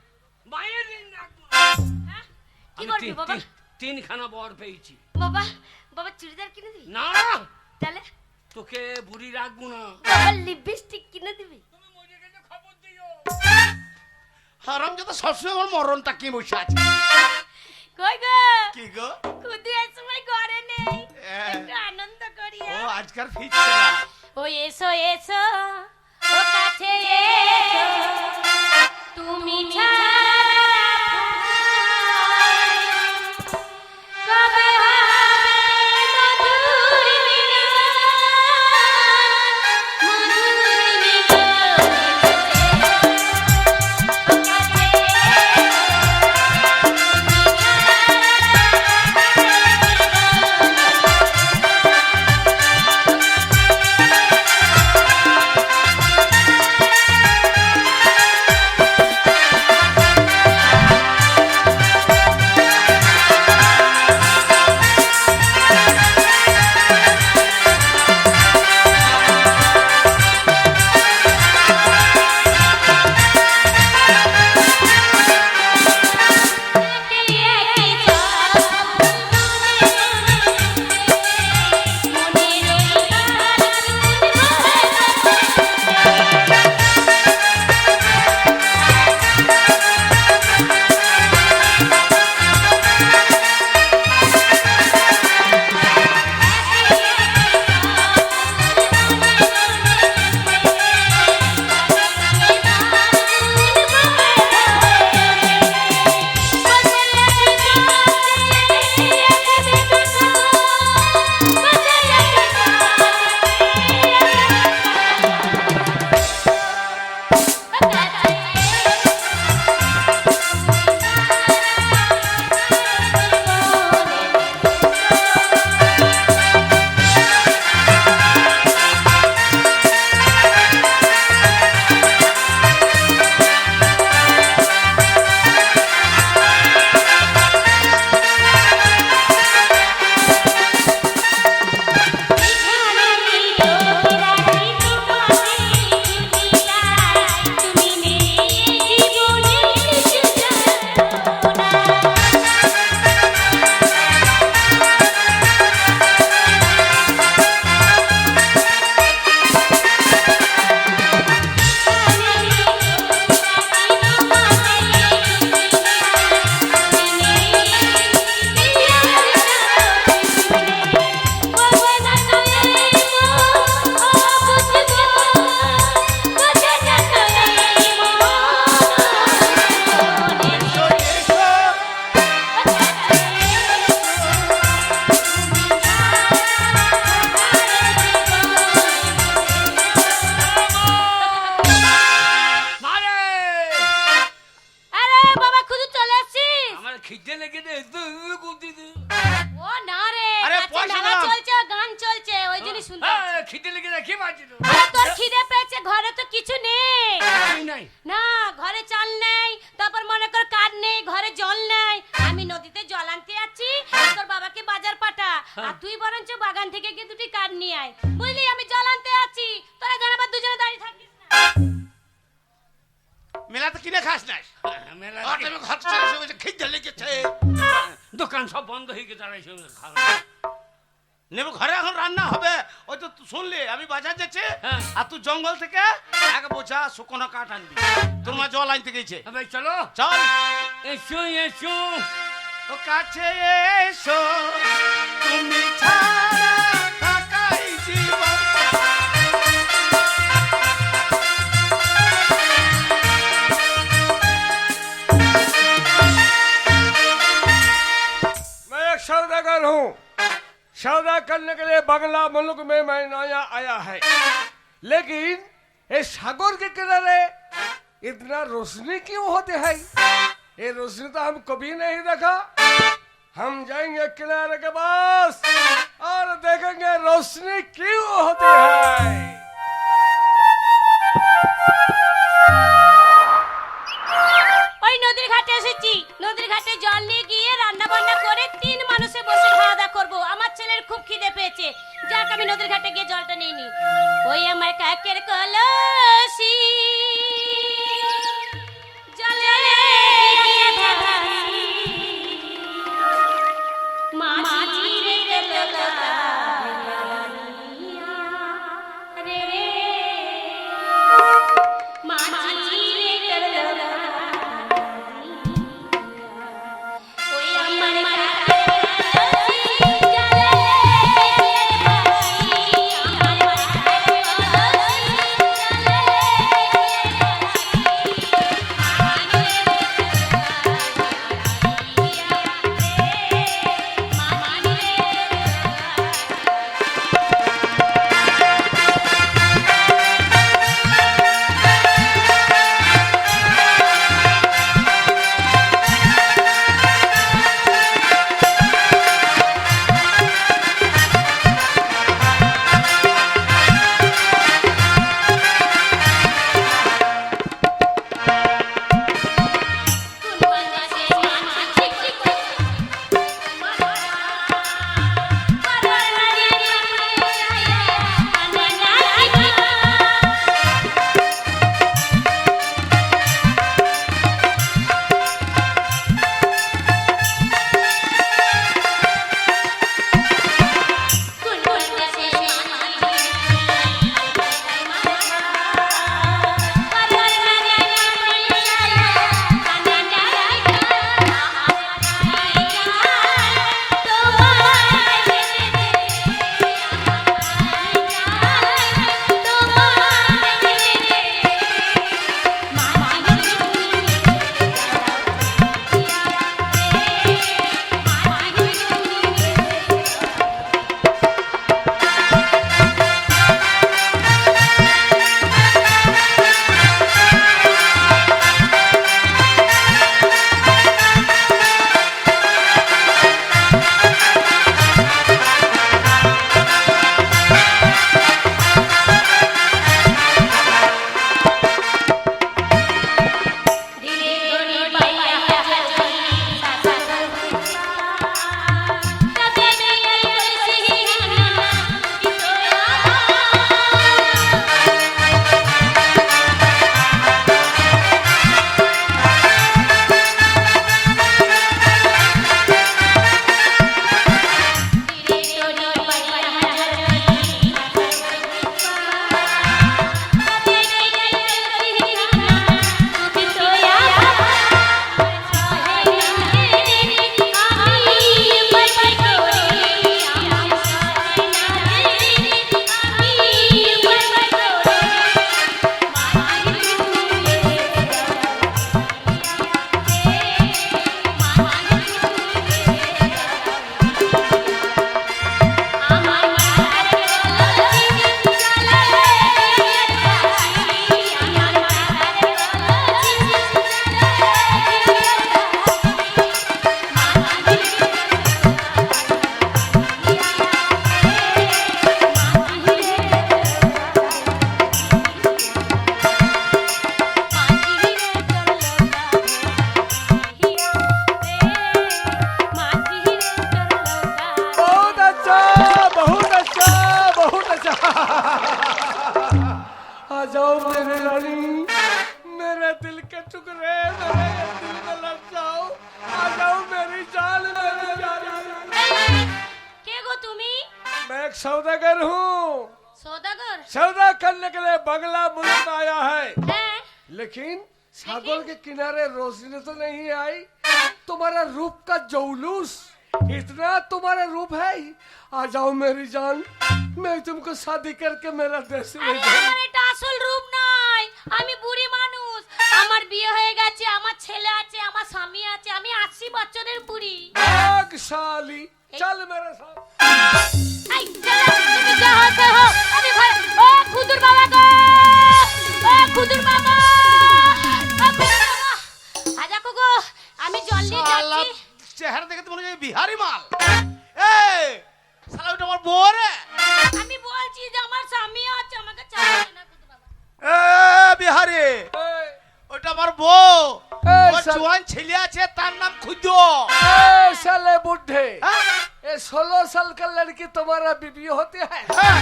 মায়ের ঋণ রাখবো। হ্যাঁ? কি আমি করবি বাবা? তিনখানা বর পেয়েছি। বাবা, বাবা চুড়িদার কিনে দিবি? না, তাহলে তোকে বুড়ি রাখবো না। বাবা লিপস্টিক কিনে দিবি? তুমি মরে গেলে খবর দিও। হারাম যত সবসময় আমার মরণটা কি বসে আছে। কই গো? কি গো? খুদি এই সময় ঘরে নেই, হ্যাঁ। একটু আনন্দ করি। ও আজকাল ফিরছে না। ও এসো এসো, ও কাছে এসো, তুমি ছাড়া কবে হবে মধুর মিলন, মধুর মিলন। ও কাছে খিদে লেগে দে করতে দে। ও না রে, আরে, নাচে পয়সা মেলা দাও। চলছে, গান চলছে, ওই জন্য শুনতে পাচ্ছি। খিদে লেগে দে, কি বাজছিল? আরে, তোর খিদে পেয়েছে, ঘরে তো কিছু নেই। নাই না, ঘরে চাল নেই, তারপর মনে কর কাঠ নেই, ঘরে জল নেই। আমি নদীতে জল আনতে যাচ্ছি, তোর বাবাকে বাজার পাঠা, আর তুই বরঞ্চ বাগান থেকে গিয়ে দুটি কাঠ নিয়ে আয়। বুঝলি, আমি জল আনতে যাচ্ছি, তোরা জানাবার দুজনে দাঁড়িয়ে থাকিস না। মেলাতে কিনে খাস না? মেলা আর তুমি ঘর ছেড়ে এসে বলছো, খিদে লেগেছে। দোকান সব বন্ধ হয়ে গেছে, তারাই সঙ্গে খাওয়া। নেবো, ঘরে এখন রান্না হবে। ওই তো তুই শুনলি আমি বাজার যাচ্ছি, হ্যাঁ। আর তুই জঙ্গল থেকে এক বোঝা শুকনো কাঠ আনবি। তোর মা জল আনতে গেছে। ভাই চলো, চল। এসো এসো, ও কাছে এসো, তুমি ছাড়া থাকাই জীবন। मैं एक सौदागर हूँ, सौदा करने के लिए बंगला मुल्क में मैं नया आया है, लेकिन ये सागर के किनारे इतना रोशनी क्यों होते हैं? ये रोशनी तो हम कभी नहीं देखा। हम जाएंगे किनारे के पास और देखेंगे रोशनी क्यों होती है। ওই নদীর ঘাটে এসেছি। নদীর ঘাটে জল নিয়ে গিয়ে রান্না বান্না করে 3 মানুষে বসে খাওয়া দাওয়া করবো। আমার ছেলের খুব খিদে পেয়েছে। যাক আমি নদীর ঘাটে গিয়ে জলটা নিয়ে নি। ওই আমার কাকের কলসি জলে গিয়ে ভাসি, মাঝি রে লোকা রে মাঝি রে লোকা। ওই আমার কাকের কলসি জলে গিয়ে ভাসি, আমার কাকের কলসি জলে आ जाओ मेरे रानी, मेरे दिल के टुकड़े, मेरे दिल में लग जाओ। आ जाओ मेरी जान, मेरी जान। কে গো তুমি? मैं एक सौदागर हूँ। সওদাগর? सौदा करने के लिए बंगला मुल्क आया है, হ্যাঁ। लेकिन सागर के किनारे रोशनी तो नहीं आई। तुम्हारा रूप का जौलूस, इतना तुम्हारा रूप है। आ जाओ मेरी जान, मैं तुमको शादी करके मेरा देश ले আরে जाऊं। আমার এটা আসল রূপ নয়, আমি বুড়ি মানুষ। আমার আমার বিয়ে হয়ে গেছে, আমার ছেলে আছে, আমার স্বামী আছে, আমি 80 বছরের বুড়ি। भाग साली चल मेरे साथ এই চলো, তুমি যা হতে হো, আমি ঘরে। ও খুদুর বাবা গো, ও খুদুর বাবা, ও খুদুর বাবা। আজা গো, আমি জল নিয়ে শালা, যাচ্ছি। চেহারা দেখে তো মনে হয় বিহারি মাল। এই শালা, ওটা আমার বউ রে। আমি বলছি যে আমার স্বামী আছে, আমাকে চালাবে না খুদুর বাবা। বিহারি, ए, ওটা আমার বউ। এই ওর শালা। জোয়ান ছেলে আছে, তার নাম খুদ। ए, साले बुढ़े হ্যাঁ? ये 16 साल का लड़की तुम्हारा बीबी होती है হ্যাঁ।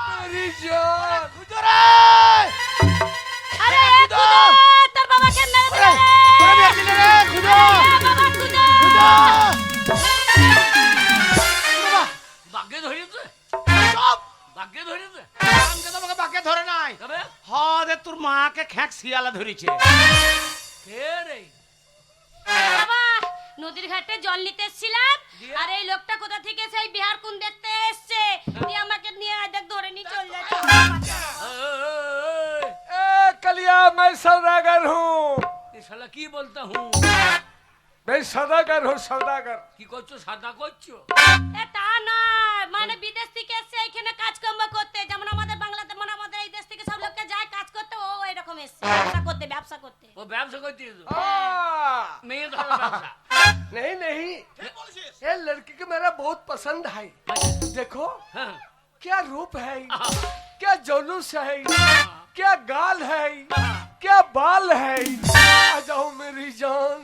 मेरी जान খুদ রে। আরে এ খুদো! খুদো, তোর বাবাকে মেরে দিলে রে। ওরে মেরে দিলে রে, খুদ। এ বাবা খুদো। বাবা, বাগ্যে ধরেছে, চুপ। বাগ্যে ধরেছে। আমাকে তো আমাকে বাকে ধরে নাই। তবে হ্যাঁ রে, তোর মাকে খ্যাঁক শিয়ালা ধরেছে। কে রে? বাবা, নদীর ঘাটে জল নিতে এসেছিলাম, দিয়ে? আর এই লোকটা কোথা থেকে সেই বিহার কোন দেখতে এসছে, দিয়ে আমাকে নিয়ে আজ ধরে নিয়ে চলে যাচ্ছে। এই, ए कलिया मैं सौदागर हूँ এই শালা কি বলতা হুঁ? मैं सौदागर हूँ सौदागर কি করছো? সাদা করছো? এ তা নয়, মানে বিদেশ থেকে এসছে এখানে কাজকর্ম করতে, যেমন আমাদের বাংলাতে মানে আমাদের এই দেশ থেকে সব লোককে যায় কাজ করতে, ও এরকম এসছে ব্যবসা করতে। ও ব্যবসা করতে এসো? आ, মেয়ে ধরো ব্যবসা। नहीं नहीं ये लड़की को मेरा बहुत पसंद है देखो হ্যাঁ। क्या रूप है क्या जुलूस है क्या गाल है क्या बाल है आ जाओ मेरी जान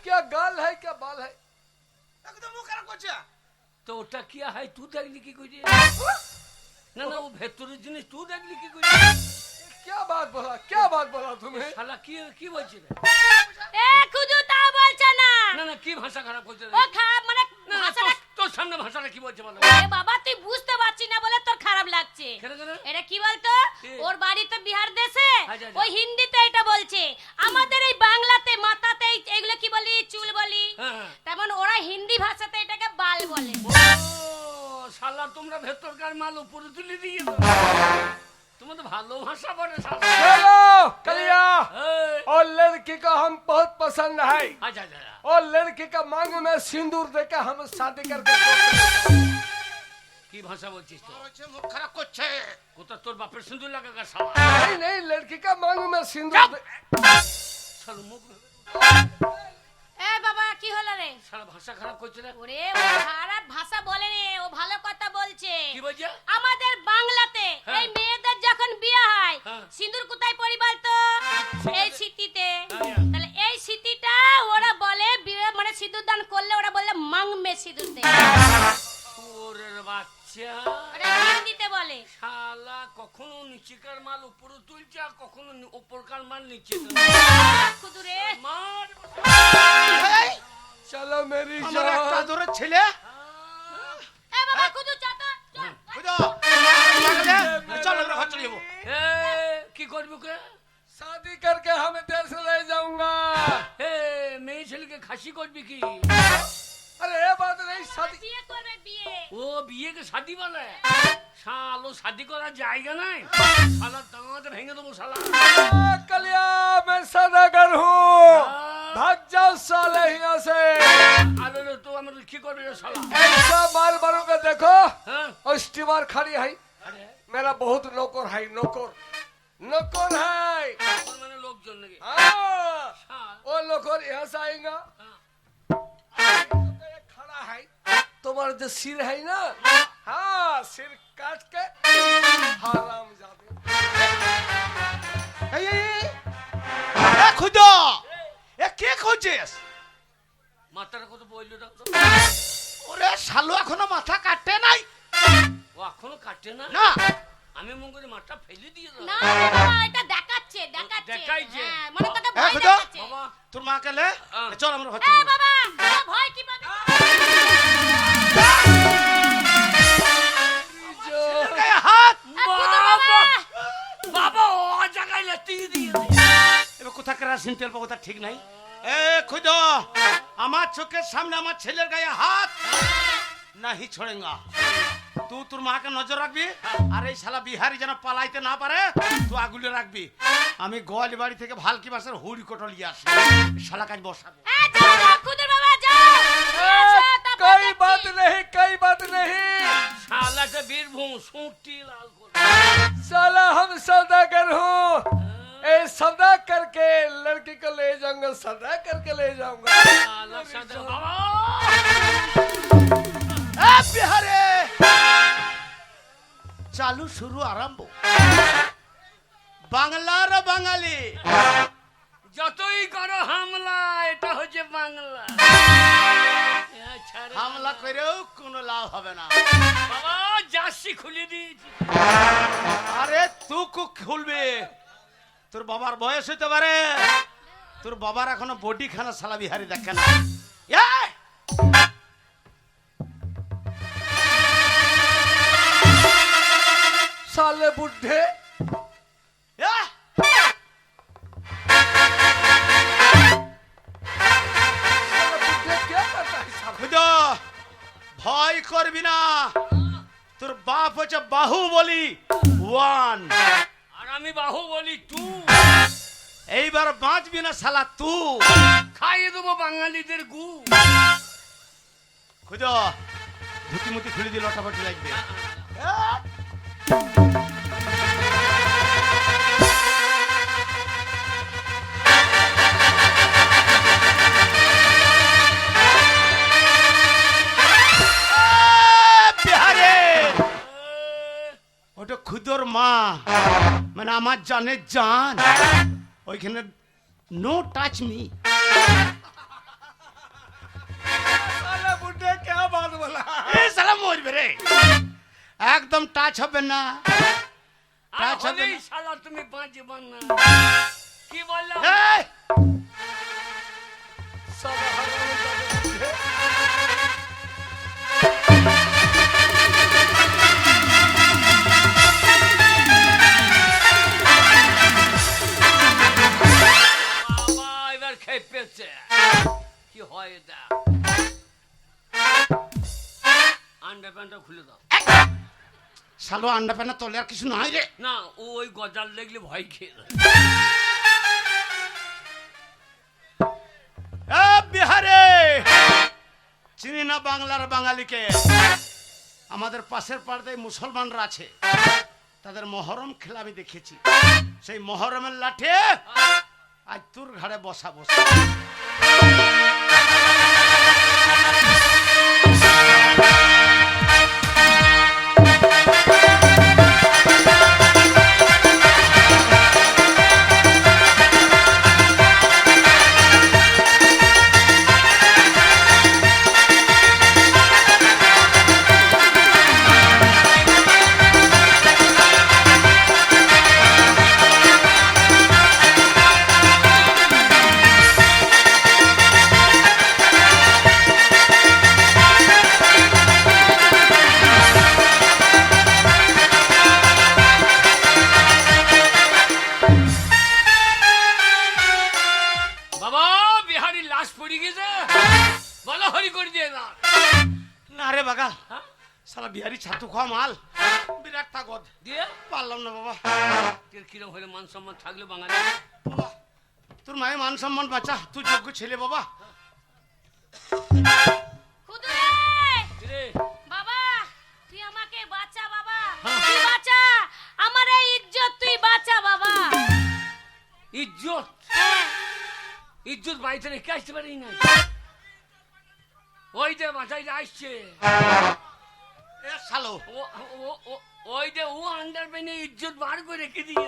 क्या गाल है क्या बाल है একদম মুখ খারাপ করছে। তো ওটা কি হয়? তুই দেখলি কি করে? না না, ও ভেতরের জিনিস তুই দেখলি কি করে? क्या बात बोला तुम्हें শালা কি কি বলছে রে? এ খুদু তা বলছে না, না না, কি ভাষা খারাপ করছে রে? ও খারাপ মানে না না, ভাষাটা। তোর সামনে ভাষাটা কি বলছে বলো? এ বাবা, তুই বুঝতে পারছিস না বলে তোর খারাপ লাগছে। কেন কেন? এটা কি বলতো, কি? ওর বাড়ি তো বিহার দেশে, আচ্ছা, আচ্ছা। ওই হিন্দিতে এটা বলছে, আমাদের এই বাংলাতে মাথাতে এগুলো কি বলি, চুল বলি, হ্যাঁ, হ্যাঁ। তেমন ওরা হিন্দি ভাষাতে এটাকে বাল বলে। ও শালা, তোমরা ভেতরকার মাল উপরে তুলে দিয়ে দাও। তোমার তো ভালো ভাষা বলে শালা। चलो कलिया এই, और लड़की को हम बहुत पसंद है আচ্ছা আচ্ছা আচ্ছা। और लड़की का मांग में सिंदूर देकर हम शादी करके কি ভাষা বলছিস তো? হচ্ছে মুখ খারাপ করছে। কোথা তোর বাপের সিঁদুর লাগা গা শালা? नहीं नहीं लड़की का मांग में सिंदूर শালা মুখ, এ বাবা, কি হলো রে? শালা ভাষা খারাপ করছে না? ওরে, ও খারাপ ভাষা বলে রে, ও ভালো কথা বলছে। কি বলছে? আমাদের বাংলাতে হ্যাঁ। এই মেয়েদের যখন বিয়ে হয়, হ্যাঁ। সিঁদুর কোথায় পরি বলতো? এই সিটিতে। হ্যাঁ। তাহলে এই সিটিটা ওরা বলে বিয়ে মানে সিঁদুর দান করলে ওরা বলে মাং মে সিঁদুর দে। ওরের বাচ্চা, ওরা হিন্দিতে বলে। শালা কখনো নিচেকার মাল উপরে তুলছে আর কখনো উপরকার মাল নিচে খুদুরে, মার। এই, चलो मेरी আমার একটা जान আদরের ছেলে। এ বাবা খুদু চাতা চল। খুদ। চল আমরা ঘর চলে যাবো। এ, কি করবি কে? शादी करके हम देश ले जाऊंगा এ, মেয়ে ছেলেকে খাসি করবি কি? अरे ये बात नहीं शादी বিয়ে করবে বিয়ে। ও বিয়েকে শাদি বলে? শালো শাদি করার জায়গা নাই, শালা দাঁত ভেঙে দেবো শালা। कलिया मैं सौदागर हूँ भाग जाओ साले यहाँ से আরে রে, তো আমাদের কি করবে রে শালা? ऐसा माल मारो के देखो হ্যাঁ? और स्टीमर खड़ी है আরে, मेरा बहुत नौकर है नौकर नौकर है তোর মানে লোকজন নাকি? हाँ, শাল, वो नौकर यहाँ से आएगा হ্যাঁ। खड़ा है तुम्हारा जो सिर है ना हाँ सिर काट के हराम जादे এই, এ খুদ, এ কে খুঁজছিস? মাথাটা কত বললো দাও তো? ওরে শালো, এখনো মাথা কাটে নাই। ও এখনো কাটে না? না, আমি মনে করি মাথা ফেলে দিয়ে দাও। না বাবা, এটা দেখাচ্ছে দেখাচ্ছে। দেখাইছে? হ্যাঁ, মানে তোকে এ ভয় খুদো, দেখাচ্ছে। বাবা, তোর মা কেলে? হ্যাঁ। চল আমরা ঘর এ চলে যাবো। বাবা, তোর ভয় কি পাবি? এই হাত। বাবা, বাবা ও জায়গায় লাতি দিয়ে দে। এবার কোথাকার সিনতেল পাবো তার ঠিক নাই। এ খুদ, আমার চোখের সামনে আমার ছেলের গায়ে হাত নাহি ছোড়েঙ্গা। তুই তোর মাকে নজর রাখবি, আর এই শালা বিহারি যেন পালাইতে না পারে তুই আগুলে রাখবি। আমি গোয়ালি বাড়ি থেকে ভালকি বাসের হুড়ি কোটল নিয়ে আসি, শালা কাজ বসাবো। খুদের বাবা যাও कोई बात नहीं, कोई बात नहीं। শালাটা বীরভূম সুটি লাল করে। साला हम सौदागर हूँ, ए सौदा करके लड़की को ले जाऊंगा, सौदा करके ले जाऊंगा। শালা সাদা বাবা। এ বিহারে চালু শুরু আরম্ভ, বাংলার বাঙালি যতই করো হামলা, এটা হচ্ছে বাংলা। হামলা করেও কোনো লাভ হবে না। বাবা জার্সি খুলে দিয়েছি। আরে তুই খুলবে, তোর বাবার বয়স হতে পারে, তোর বাবার এখনো বডি খানা শালা বিহারি দেখে না। এই! साले बुढ़े, এই! साले बुढ़े क्या करता है साला? খুদা ভয় করবি না, তোর বাপ হচ্ছে বাহুবলী 1। আর আমি বাহু বলি তু। এইবার বাঁচবি না শালা তুই। খাইয়ে দেবো বাঙালিদের গু। খুদা ধুতি মুতি খুলে দিয়ে লটাপটি লাগবে। বিহারে ওটা খুদর মা, মানে আমার জানের জান, ওইখানে নো টাচ মি। साले बुढ़े क्या बात बोला? সালা মরবে রে, একদম টাচ হবে না। আর টাচ হবে হলেই না। শালা তুমি বাঁচবে না। কি বললাম? এই! साला हरामजादे बुढ़े। বাবা এবার খেপেছে। কি হয় এটা? আন্ডার প্যান্টটা খুলে দাও। শালো আন্ডা প্যানা তলে আর কিছু নাই রে। না ও ওই গজাল দেখলে ভয় খেয়ে যায়। এ বিহারে চিনি না বাংলার বাঙালিকে। আমাদের পাশের পাড়ায় মুসলমানরা আছে, তাদের মহরম খেলা আমি দেখেছি। সেই মহরমের লাঠে আজ তোর ঘাড়ে বসা বসা। বাবা বিহারি লাশ পড়ে গেছে, বলো হরি করে দিয়ে না। না রে বাগাল, হ্যাঁ? শালা বিহারি ছাতু খাওয়া মাল, বিরাট তাগদ। দিয়ে পারলাম না বাবা। তোর কিরম হলে মান সম্মান থাকলে বাঙালি। বাবা, তোর মায়ের মান সম্মান বাঁচা, তুই যোগ্য ছেলে বাবা। খুদে রে বাবা তুই আমাকে বাঁচা বাবা, হ্যাঁ। তুই বাঁচা আমার এই ইজ্জত, তুই বাঁচা বাবা। ইজ্জত, হ্যাঁ। ইজ্জত বাড়িতে রেখে আসতে পারি না। ওই যে মাথায় আসছে, এ শালো ও- ও- ও- ওই যে ও আন্ডার প্যান্টে ইজ্জত বার করে রেখে দিয়ে।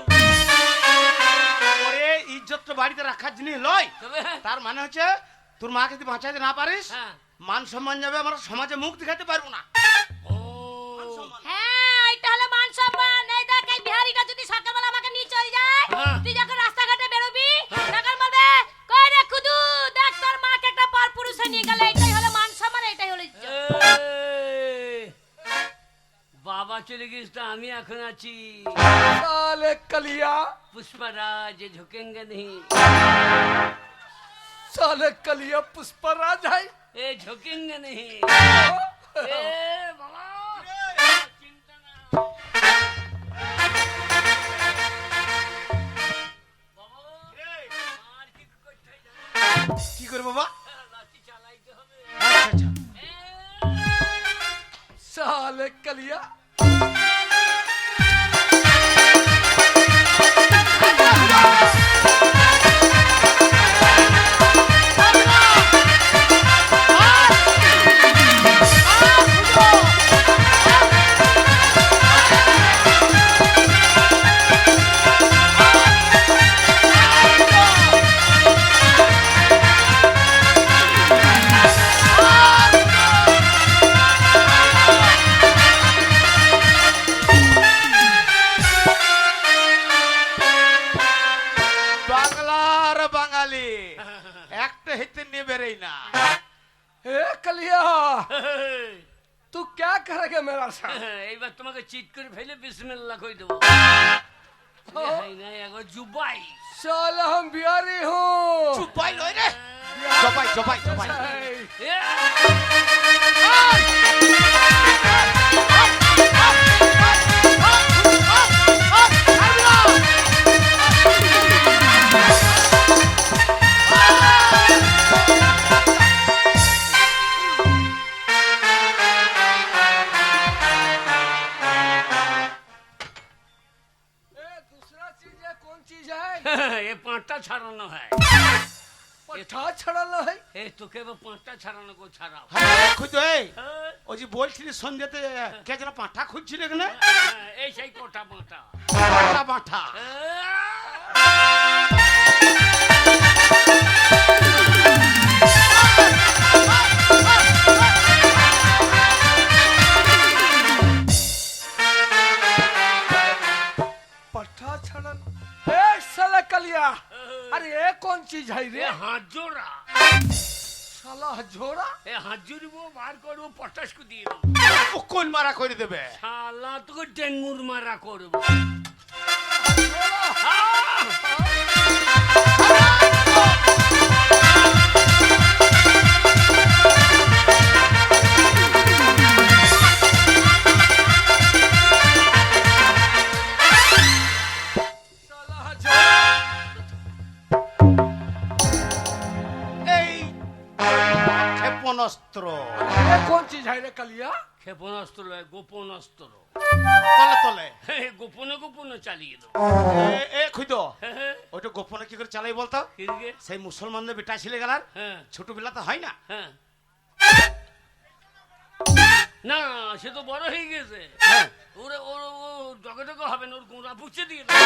ওরে ইজ্জতটা বাড়িতে রাখার জিনিস লয়। তবে তার মানে হচ্ছে তোর মাকে যদি বাঁচাইতে না পারিস, হ্যাঁ। মান সম্মান যাবে, আমরা সমাজে মুখ দেখাতে পারবো না। ও হ্যাঁ এটা হলো মান সম্মান। এই দেখ এই বিহারিটা যদি সকালবেলা আমাকে নিয়ে চলে যায়, হ্যাঁ। তুই যখন রাস্তাঘাটে বেরোবি তখন বলবে কই রে খুদু, দেখ তোর মাকে একটা পরপুরুষে নিয়ে গেল। এটাই হলো মান সম্মান, এটাই হলো ইজ্জত। এই, বাবা চলে গেছিস তো আমি এখন আছি। साले कलिया, पुष्पराज झुकेंगे नहीं। साले कलिया पुष्पराज है ए झुकेंगे नहीं ए बाबा चिंता ना बाबा मार की कोठे जा কি করে বাবা? লাঠি চালাইতে হবে আচ্ছা আচ্ছা। साले कलिया বাংলার বাঙালি একটা হেতে নেবেরই না। ए कलिया तू क्या करेगा मेरा साथ এইবার তোমাকে চিট করে ফেলে বিসমিল্লাহ কই দেব এই না এগো জুবাই साला हम बिहारी हूँ চুপাই লই রে, জবাই জবাই জবাই। এ दूसरा चीज है कौन चीज है এ পাঁচটা ছাড়ানো হয় पठा छड़ाना है এ তোকে এবার পাঁচটা ছাড়ানো কো ছাড়াও হ্যাঁ খুঁজো এই, হ্যাঁ, ওই যে বলছিলি সন্ধ্যাতে কে যেন পাঁঠা খুঁজছিল এখানে, এই সেই কোটা পাঁটা পাঁঠা পাঁঠা। पठा छड़ाना ए साला कलिया अरे ये कौन चीज है এ रे হাত জোড়া साला झोड़ा এ হাত জুড়বো বার করবো পটাশ কো দিয়ে দেবো ও কোন মারা করে দেবে? শালা তোকে ডেঙ্গুর মারা করবো साला झोड़ा এই ক্ষেপণাস্ত্র। ये कौन चीज है रे कलिया ক্ষেপণাস্ত্র লয় গোপন অস্ত্র তলে তলে গোপনে গোপনে চালিয়ে দেবো এ খুঁজো ওইটা গোপনে কি করে চালাই বলতো? কিরগে সেই মুসলমানদের বেটা ছেলে গেলার হ্যাঁ ছোটবেলা তো হয় না, হ্যাঁ না সে তো বড় হয়ে গেছে হ্যাঁ ওরে ওর ও ডগে ডগে হবে না ওর গোড়া পুছে দিয়ে দেবো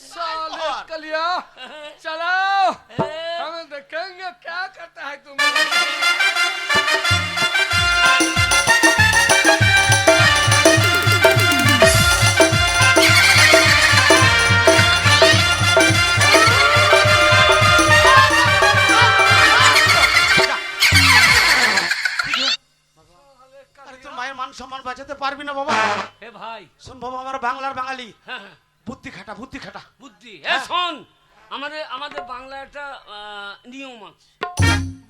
साले कलिया चलो हमें देखेंगे क्या करता है तुम আরে তোর মায়ের মান সম্মান বাঁচাতে পারবি না বাবা? হে ভাই শোন বাবা, আমার বাংলার বাঙালি, হ্যাঁ হ্যাঁ বুদ্ধি খাটা বুদ্ধি খাটা। বুদ্ধি এ শোন আমাদের আমাদের বাংলা একটা নিয়ম আছে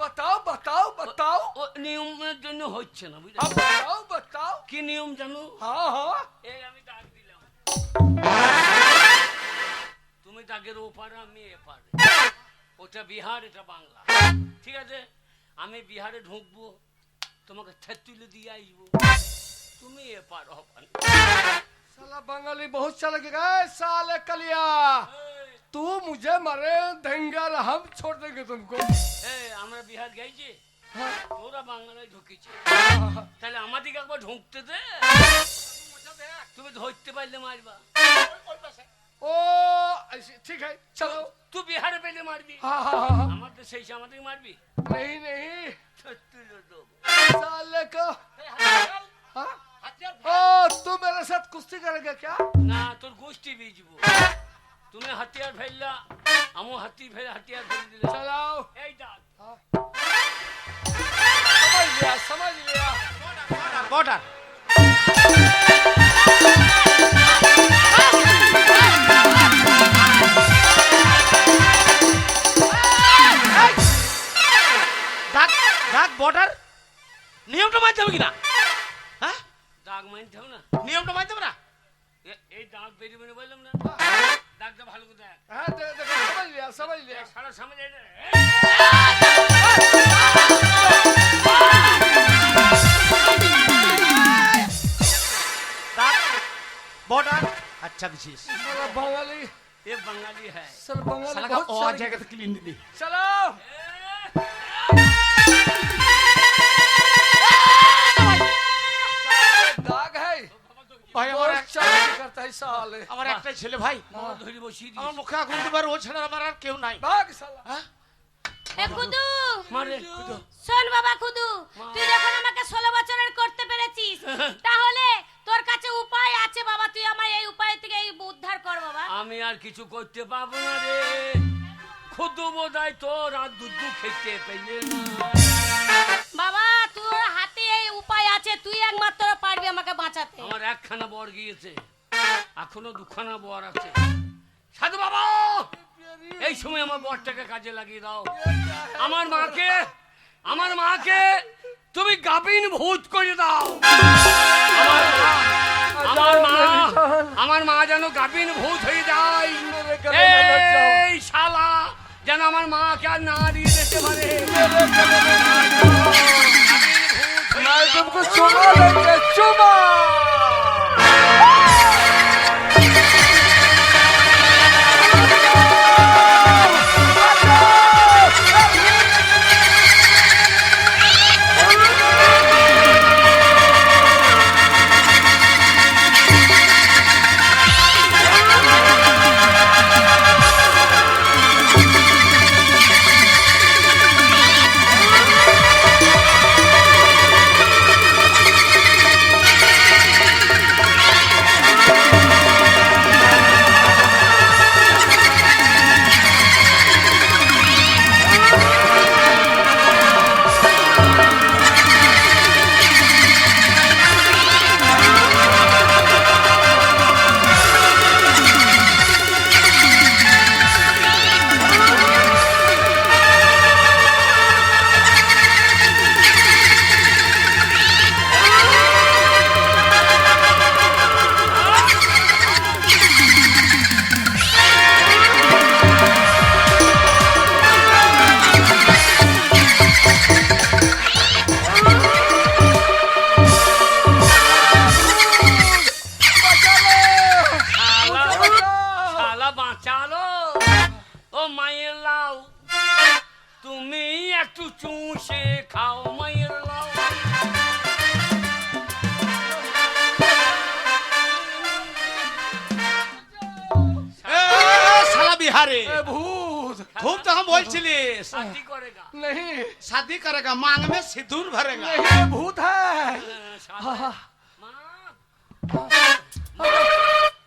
बताओ बताओ बताओ ও নিয়মের জন্য হচ্ছে না বুঝলে अब बताओ बताओ কি নিয়ম জানো हाँ हाँ এই আমি ডাক দিলাম তুমি ডাকের ওপারে আমি এপারে ওটা বিহার এটা বাংলা ঠিক আছে আমি বিহারে ঢুকবো তোমাকে থেতুলে দিয়ে আসবো তুমি এপার হবান साला बंगाली बहुत चल गया साले कलिया तू मुझे मारे देंगे और हम छोड़ देंगे तुमको আমরা বিহার গেছি हाँ, তোরা বাংলায় ঢুকেছে हाँ, हाँ। তাহলে আমাদেরকে একবার ঢুকতে দে তুমি ধরতে পারলে মারবা ओ ऐसे- ठीक है चलो তুই বিহারে পেলে মারবি हाँ हाँ हाँ हाँ। আমাদের সেই আমাদের মারবি नहीं नहीं থেতুলে দেবো साले को हाँ? ओ तू मेरे साथ कुश्ती करेगा क्या না তোর গোষ্ঠী বেচবো তুমি হাতিয়ার ফেললা আমো হাতিয়ার ফেলে দিলে चलाओ এই ডাক समझ लिया বর্ডার বর্ডার নিয়মটা মানতে হবে কিনা? হ্যাঁ, দাগ মানতে হবে না? নিয়মটা মানতে হবে না? এই দাগ বেরিয়ে মানে বললাম না, দাগটা ভালো করে দেখ। हाँ देखो समझ लिया সারা সামনে বর্ডার আচ্ছা দিছিস साला बंगाली এ বাঙালি হ্যাঁ। सर बंगाली শালা बहुत ও सारी- জায়গাতে ক্লিন দিবি। चलो दाग है ভাই আমার बहुत এক- चालाकी करता है साले আমার একটাই ছেলে ভাই, আমার ধরে বসিয়ে দিস। আমার মুখে আগুন দিবার ও ছাড়া আমার আর কেউ নাই। भाग साला হ্যাঁ এ খুদু মারে শোন বাবা খুদু, তুই যখন আমাকে 16 বছরের করতে পেরেছিস, তাহলে তোর কাছে উপায় আছে বাবা, তুই আমার এই উপায় থেকে এই উদ্ধার কর বাবা। আমি আর কিছু করতে পারবো না রে। খুদু বোধহয় তোর আর দুধ খেতে পেলে না। বাবা তোর হাতে এই উপায় আছে, তুই একমাত্র পারবি আমাকে বাঁচাতে। আমার একখানা বর গিয়েছে, এখনো দুখানা বর আছে। সাধু বাবা, এই সময় আমার বরটাকে কাজে লাগিয়ে দাও। আমার মাকে তুমি গাবিন ভূত করে দাও। আমার মা যেন গাবিন ভূত হয়ে যায়। এই শালা যেন আমার মাকে আর না দিয়ে যেতে পারে। मैं तुमको चुमा देंगे चुमा শালা বাঁচালো। ও মায়ের লাউ, তুমি একটু চুষে খাও মায়ের লাউ। এ, শালা বিহারে ए, भूत खूब तो हम बोलছিলিস শাদি করেগা। नहीं शादी करेगा मांग में सिंदूर भरेगा। नहीं ये भूत है শালা- মা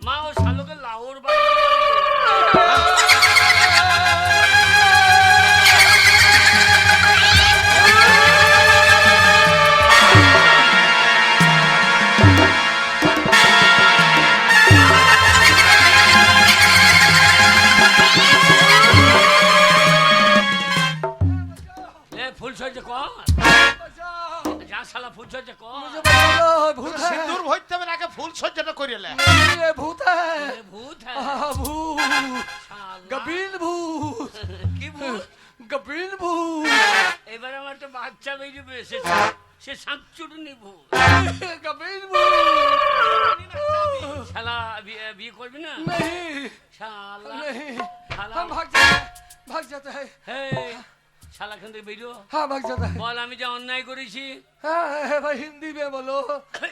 মা ও শালোকে লাউর বাড়ি ফুল সজ্জা কর। যা শালা ফুল সজ্জা কর। मुझे बचाओ भूत है সিন্দুর ভরতে হবে নাকি ফুল সজ্জাটা করিলে? ये भूत है এ ভূত হ্যাঁ। भूत শালা। गबीन भूत কি ভূত? गबीन भूत এবার আমার তো বাচ্চা বেরিয়ে এসেছে, সে শাকচুরনি ভূত। गबीन भूत শালা বিয়ে করবি না? नहीं শালা नहीं শালা हम भाग जाते हैं এই, শালা খান থেকে বেরিয়ে हाँ भाग जाता है বল আমি যা অন্যায় করেছি। हाँ भाई हिंदी में बोलो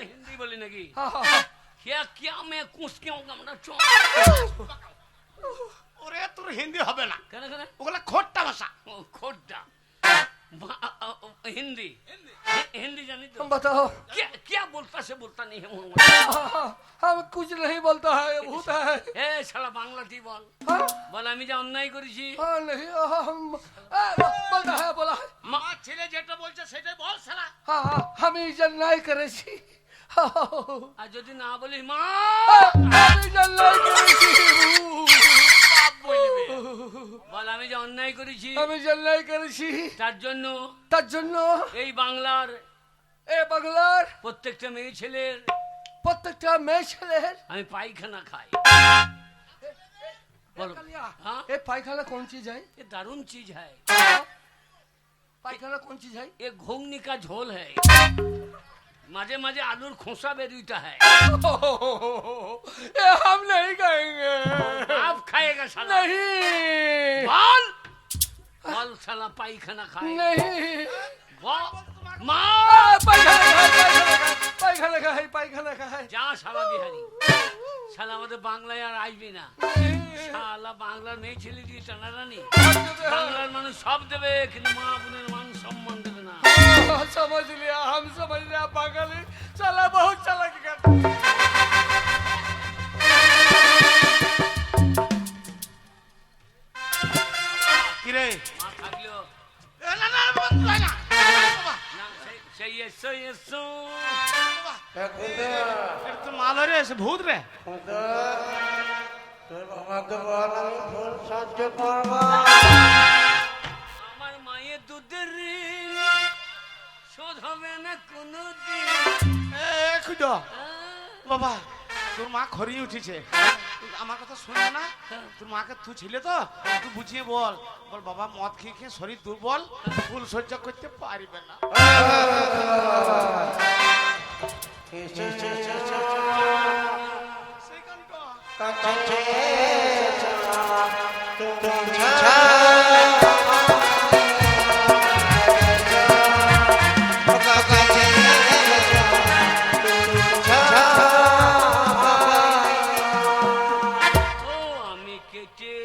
হিন্দি বলি নাকি? हाँ हाँ क्या क्या मैं कुछ क्यों আমরা চল। ওরে তোর হিন্দি হবে না, কেন কেন? ওগুলা খোট্টা ভাষা। ও খোদ্দা हिंदी हिंदी जानी तो हम बताओ क्या क्या बोलता से बोलता नहीं है हम कुछ नहीं बोलता है ये भूत है ए साला बांग्लाती बोल हाँ बोल আমি যা অন্যায় করেছি। हाँ नहीं हम बोलता है बोला है মা ছেলে যেটা বলছে সেটাই বল শালা। हाँ हाँ हम इजन नहीं करे छी हाँ আর যদি না বলিস মা हम इजन नहीं करे छी বাপ বলবে। বল আমি যে অন্যায় করেছি আমি জেল্লাই করেছি, তার জন্য তার জন্য এই বাংলার এ বাংলার প্রত্যেকটা মেয়ে ছেলের প্রত্যেকটা মেয়ে ছেলের আমি পায়খানা খাই। বলো हाँ এ পায়খানা কোন চিজ है? ये दारुण चीज है, पायखाना कौन चीज है? ये घुंगनी का झोल है, माजे माजे आलूर खोसा बेरीता है। ये हम नहीं खाएंगे। आप खाएगा साला? नहीं बोल बोल साला पायखाना खाए नहीं बोल माँ पायखाना का है, पायखाना का है। যা শালা বিহারি, শালা আমাদের বাংলায় আর আসবি না। শালা বাংলার মেয়ে ছেলে দিয়ে টানাটানি, বাংলার মানুষ সব দেবে কিন্তু মা বোনের মান সম্মান দেবে না। समझ लिया, हम समझ लिया। पागल चला बहुत चालाकी करता। কিরে মা থাকলেও না না বন্ধু হয় না বাবা না সেই এসো এসো এটা তো মাল রে সে ভূত রে আমার মায়ের দুধের ঋণ শোধ হবে না কোনোদিন। এ খুঁজো বাবা তোর মা খড়িয়ে উঠেছে, আমার কথা শুনে না। তোর মাকে তুই ছিলে তো, তুই বুঝিয়ে বল বল বাবা মদ খেয়ে খেয়ে শরীর দুর্বল, ফুল সহ্য করতে পারবে না। সেই গানটা। ও আমি কেটে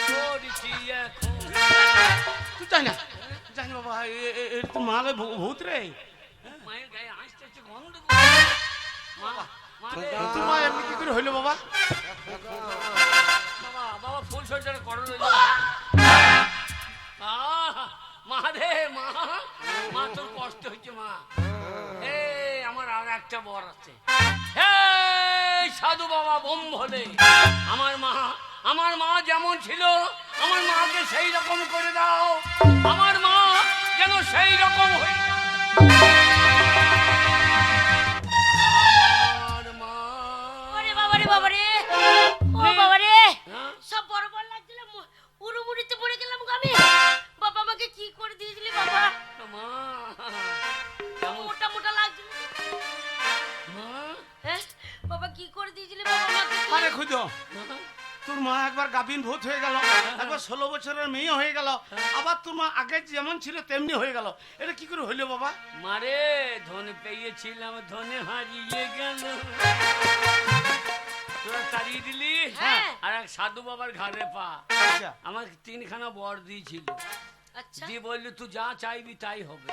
পড়ছি এখন। তুই জানি না জানি বাবা এটা তো মাল ভূত রে। মায়ের গায়ে আসতে আসতে গন্ধ করে। মা মা রে, তোর মা এমনি কি করে হইলো বাবা? বাবা বাবা ফুল সজ্জাটা করো মা রে মা, মা তোর কষ্ট হচ্ছে মা। এই আমার আর একটা বর আছে, এই সাধু বাবা বোম ভোলে। আমার মা যেমন ছিল আমার মাকে সেই রকম করে দাও, আমার মা যেন সেই রকম হয়ে আমার মা। ওরে বাবা রে বাবা রে, ও বাবা রে, হ্যাঁ? সব বড় বড় লাগছিল, উড়ুমুড়িতে পড়ে গেলাম গো আমি। বাবা আমাকে কি করে দিয়েছিলি বাবা? মা কেমন মোটা মোটা লাগছিল। মা? হ্যাঁ বাবা কি করে দিয়েছিলি বাবা আমাকে? আরে খুঁজো তোর মা একবার গাবিন ভূত হয়ে গেল, একবার 16 বছরের মেয়ে হয়ে গেল, আবার তোর মা আগে যেমন ছিল তেমনি হয়ে গেল। এটা কি করে হইলো বাবা? মারে ধনে পেয়েছিলাম ধনে হারিয়ে গেল, তোরা তাড়িয়ে দিলি হ্যাঁ। আর এক সাধু বাবার ঘাড়ে পা। আচ্ছা আমাকে 3খানা বর দিয়েছিল, আচ্ছা দিয়ে বললি তুই যা চাইবি তাই হবে।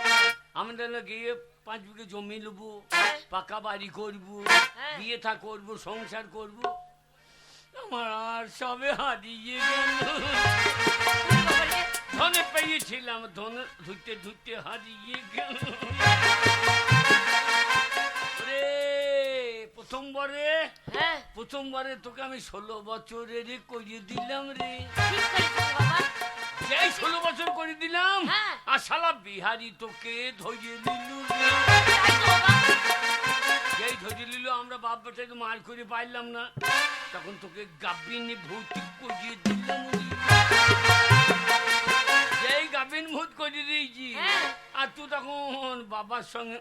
আমি তাহলে গিয়ে 5 বিঘে জমি নেবো, পাকা বাড়ি করবো, হ্যাঁ। বিয়ে থা করবো, সংসার করবো। আমার আর সবে হারিয়ে গেল। বাবা রে, ধনে পেয়েছিলাম ধনে ধুতে ধুতে হারিয়ে গেল রে। হ্যাঁ প্রথমবারে তোকে আমি 16 বছরের করিয়ে দিলাম রে। ঠিক করেছিস বাবা। যেই 16 বছর করে দিলাম হ্যাঁ। আর শালা বিহারি তোকে ধরিয়ে নিল রে। তাই তো বাবা। যেই ধরিয়ে নিল আমরা বাপ বেটাকে মার করে পাইলাম না, তখন তোকে গাবিনী ভৌতিক করিয়ে দিলাম রে। যেই গাবিন ভূত করে দিয়েছি হ্যাঁ। আর তুই তখন বাবার সঙ্গে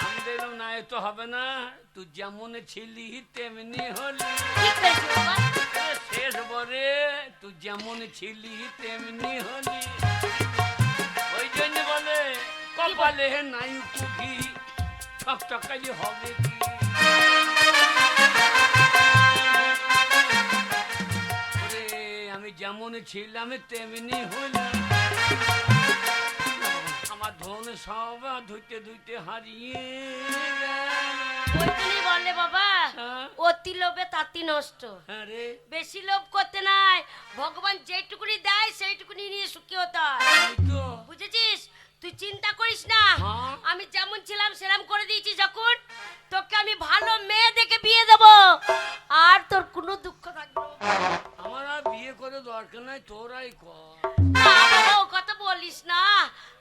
আমি দেখলাম না এ তো হবে না, তুই যেমন ছিলি তেমনি হলি। ঠিক করেছিস বাবা। শেষ বরে তুই যেমন ছিলি তেমনি হলি। ওই জন্য বলে কপালে নাই কুকি ঠকঠকালি হবে কি। ওরে আমি যেমন ছিলাম তেমনি হলাম, আমার ধন সব ধুইতে ধুইতে হারিয়ে গেল। ওই জন্যই বললে বাবা, হ্যাঁ? অতি লোভে তাতি নষ্ট। হ্যাঁ রে, বেশি লোভ করতে নাই, ভগবান যেটুকুনি দেয় সেইটুকুনি নিয়ে সুখী হতে হয়। ওই তো বুঝেছিস? তুই চিন্তা করিস না, হ্যাঁ। আমি যেমন ছিলাম সেরাম করে দিয়েছি যখন, তোকে আমি ভালো মেয়ে দেখে বিয়ে দেবো আর তোর কোনো দুঃখ থাকবে না। আমার আর বিয়ে করে দরকার নাই, তোরাই কর। না বাবা, ও কথা বলিস না,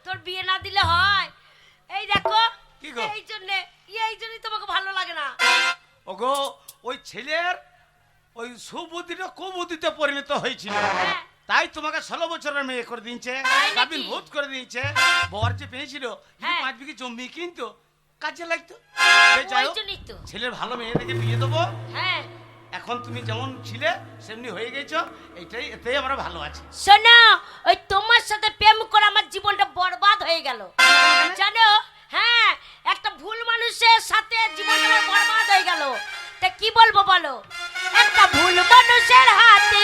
তোর বিয়ে না দিলে হয়। এই দেখো, কি গো? এই জন্যই তোমাকে ভালো লাগে না। ওগো ওই ছেলের ওই সুবুদ্ধিটা কুবুদ্ধিতে পরিণত হয়েছিল, হ্যাঁ। তাই তোমাকে 16 বছরের মেয়ে করে দিয়েছে, তাই নাকি? কাবিন ভূত করে দিয়েছে। বর যে পেয়েছিল যদি হ্যাঁ। 5 বিঘি জমি কিনতো কাজে লাগতো। এই যাই ওই হোক, জন্যই তো। ছেলের ভালো মেয়ে দেখে বিয়ে দেবো। হ্যাঁ, এখন তুমি যেমন ছিলে সেমনি হয়ে গেছো, এটাই এতেই আমরা ভালো আছি। শোনো, ওই তোমার সাথে প্রেম করে আমার জীবনটা বরবাদ হয়ে গেল জানো। হ্যাঁ, একটা ভুল মানুষের সাথে জীবনটা আমার বরবাদ হয়ে গেল। তা কি বলবো বলো, একটা ভুল মানুষের হাতে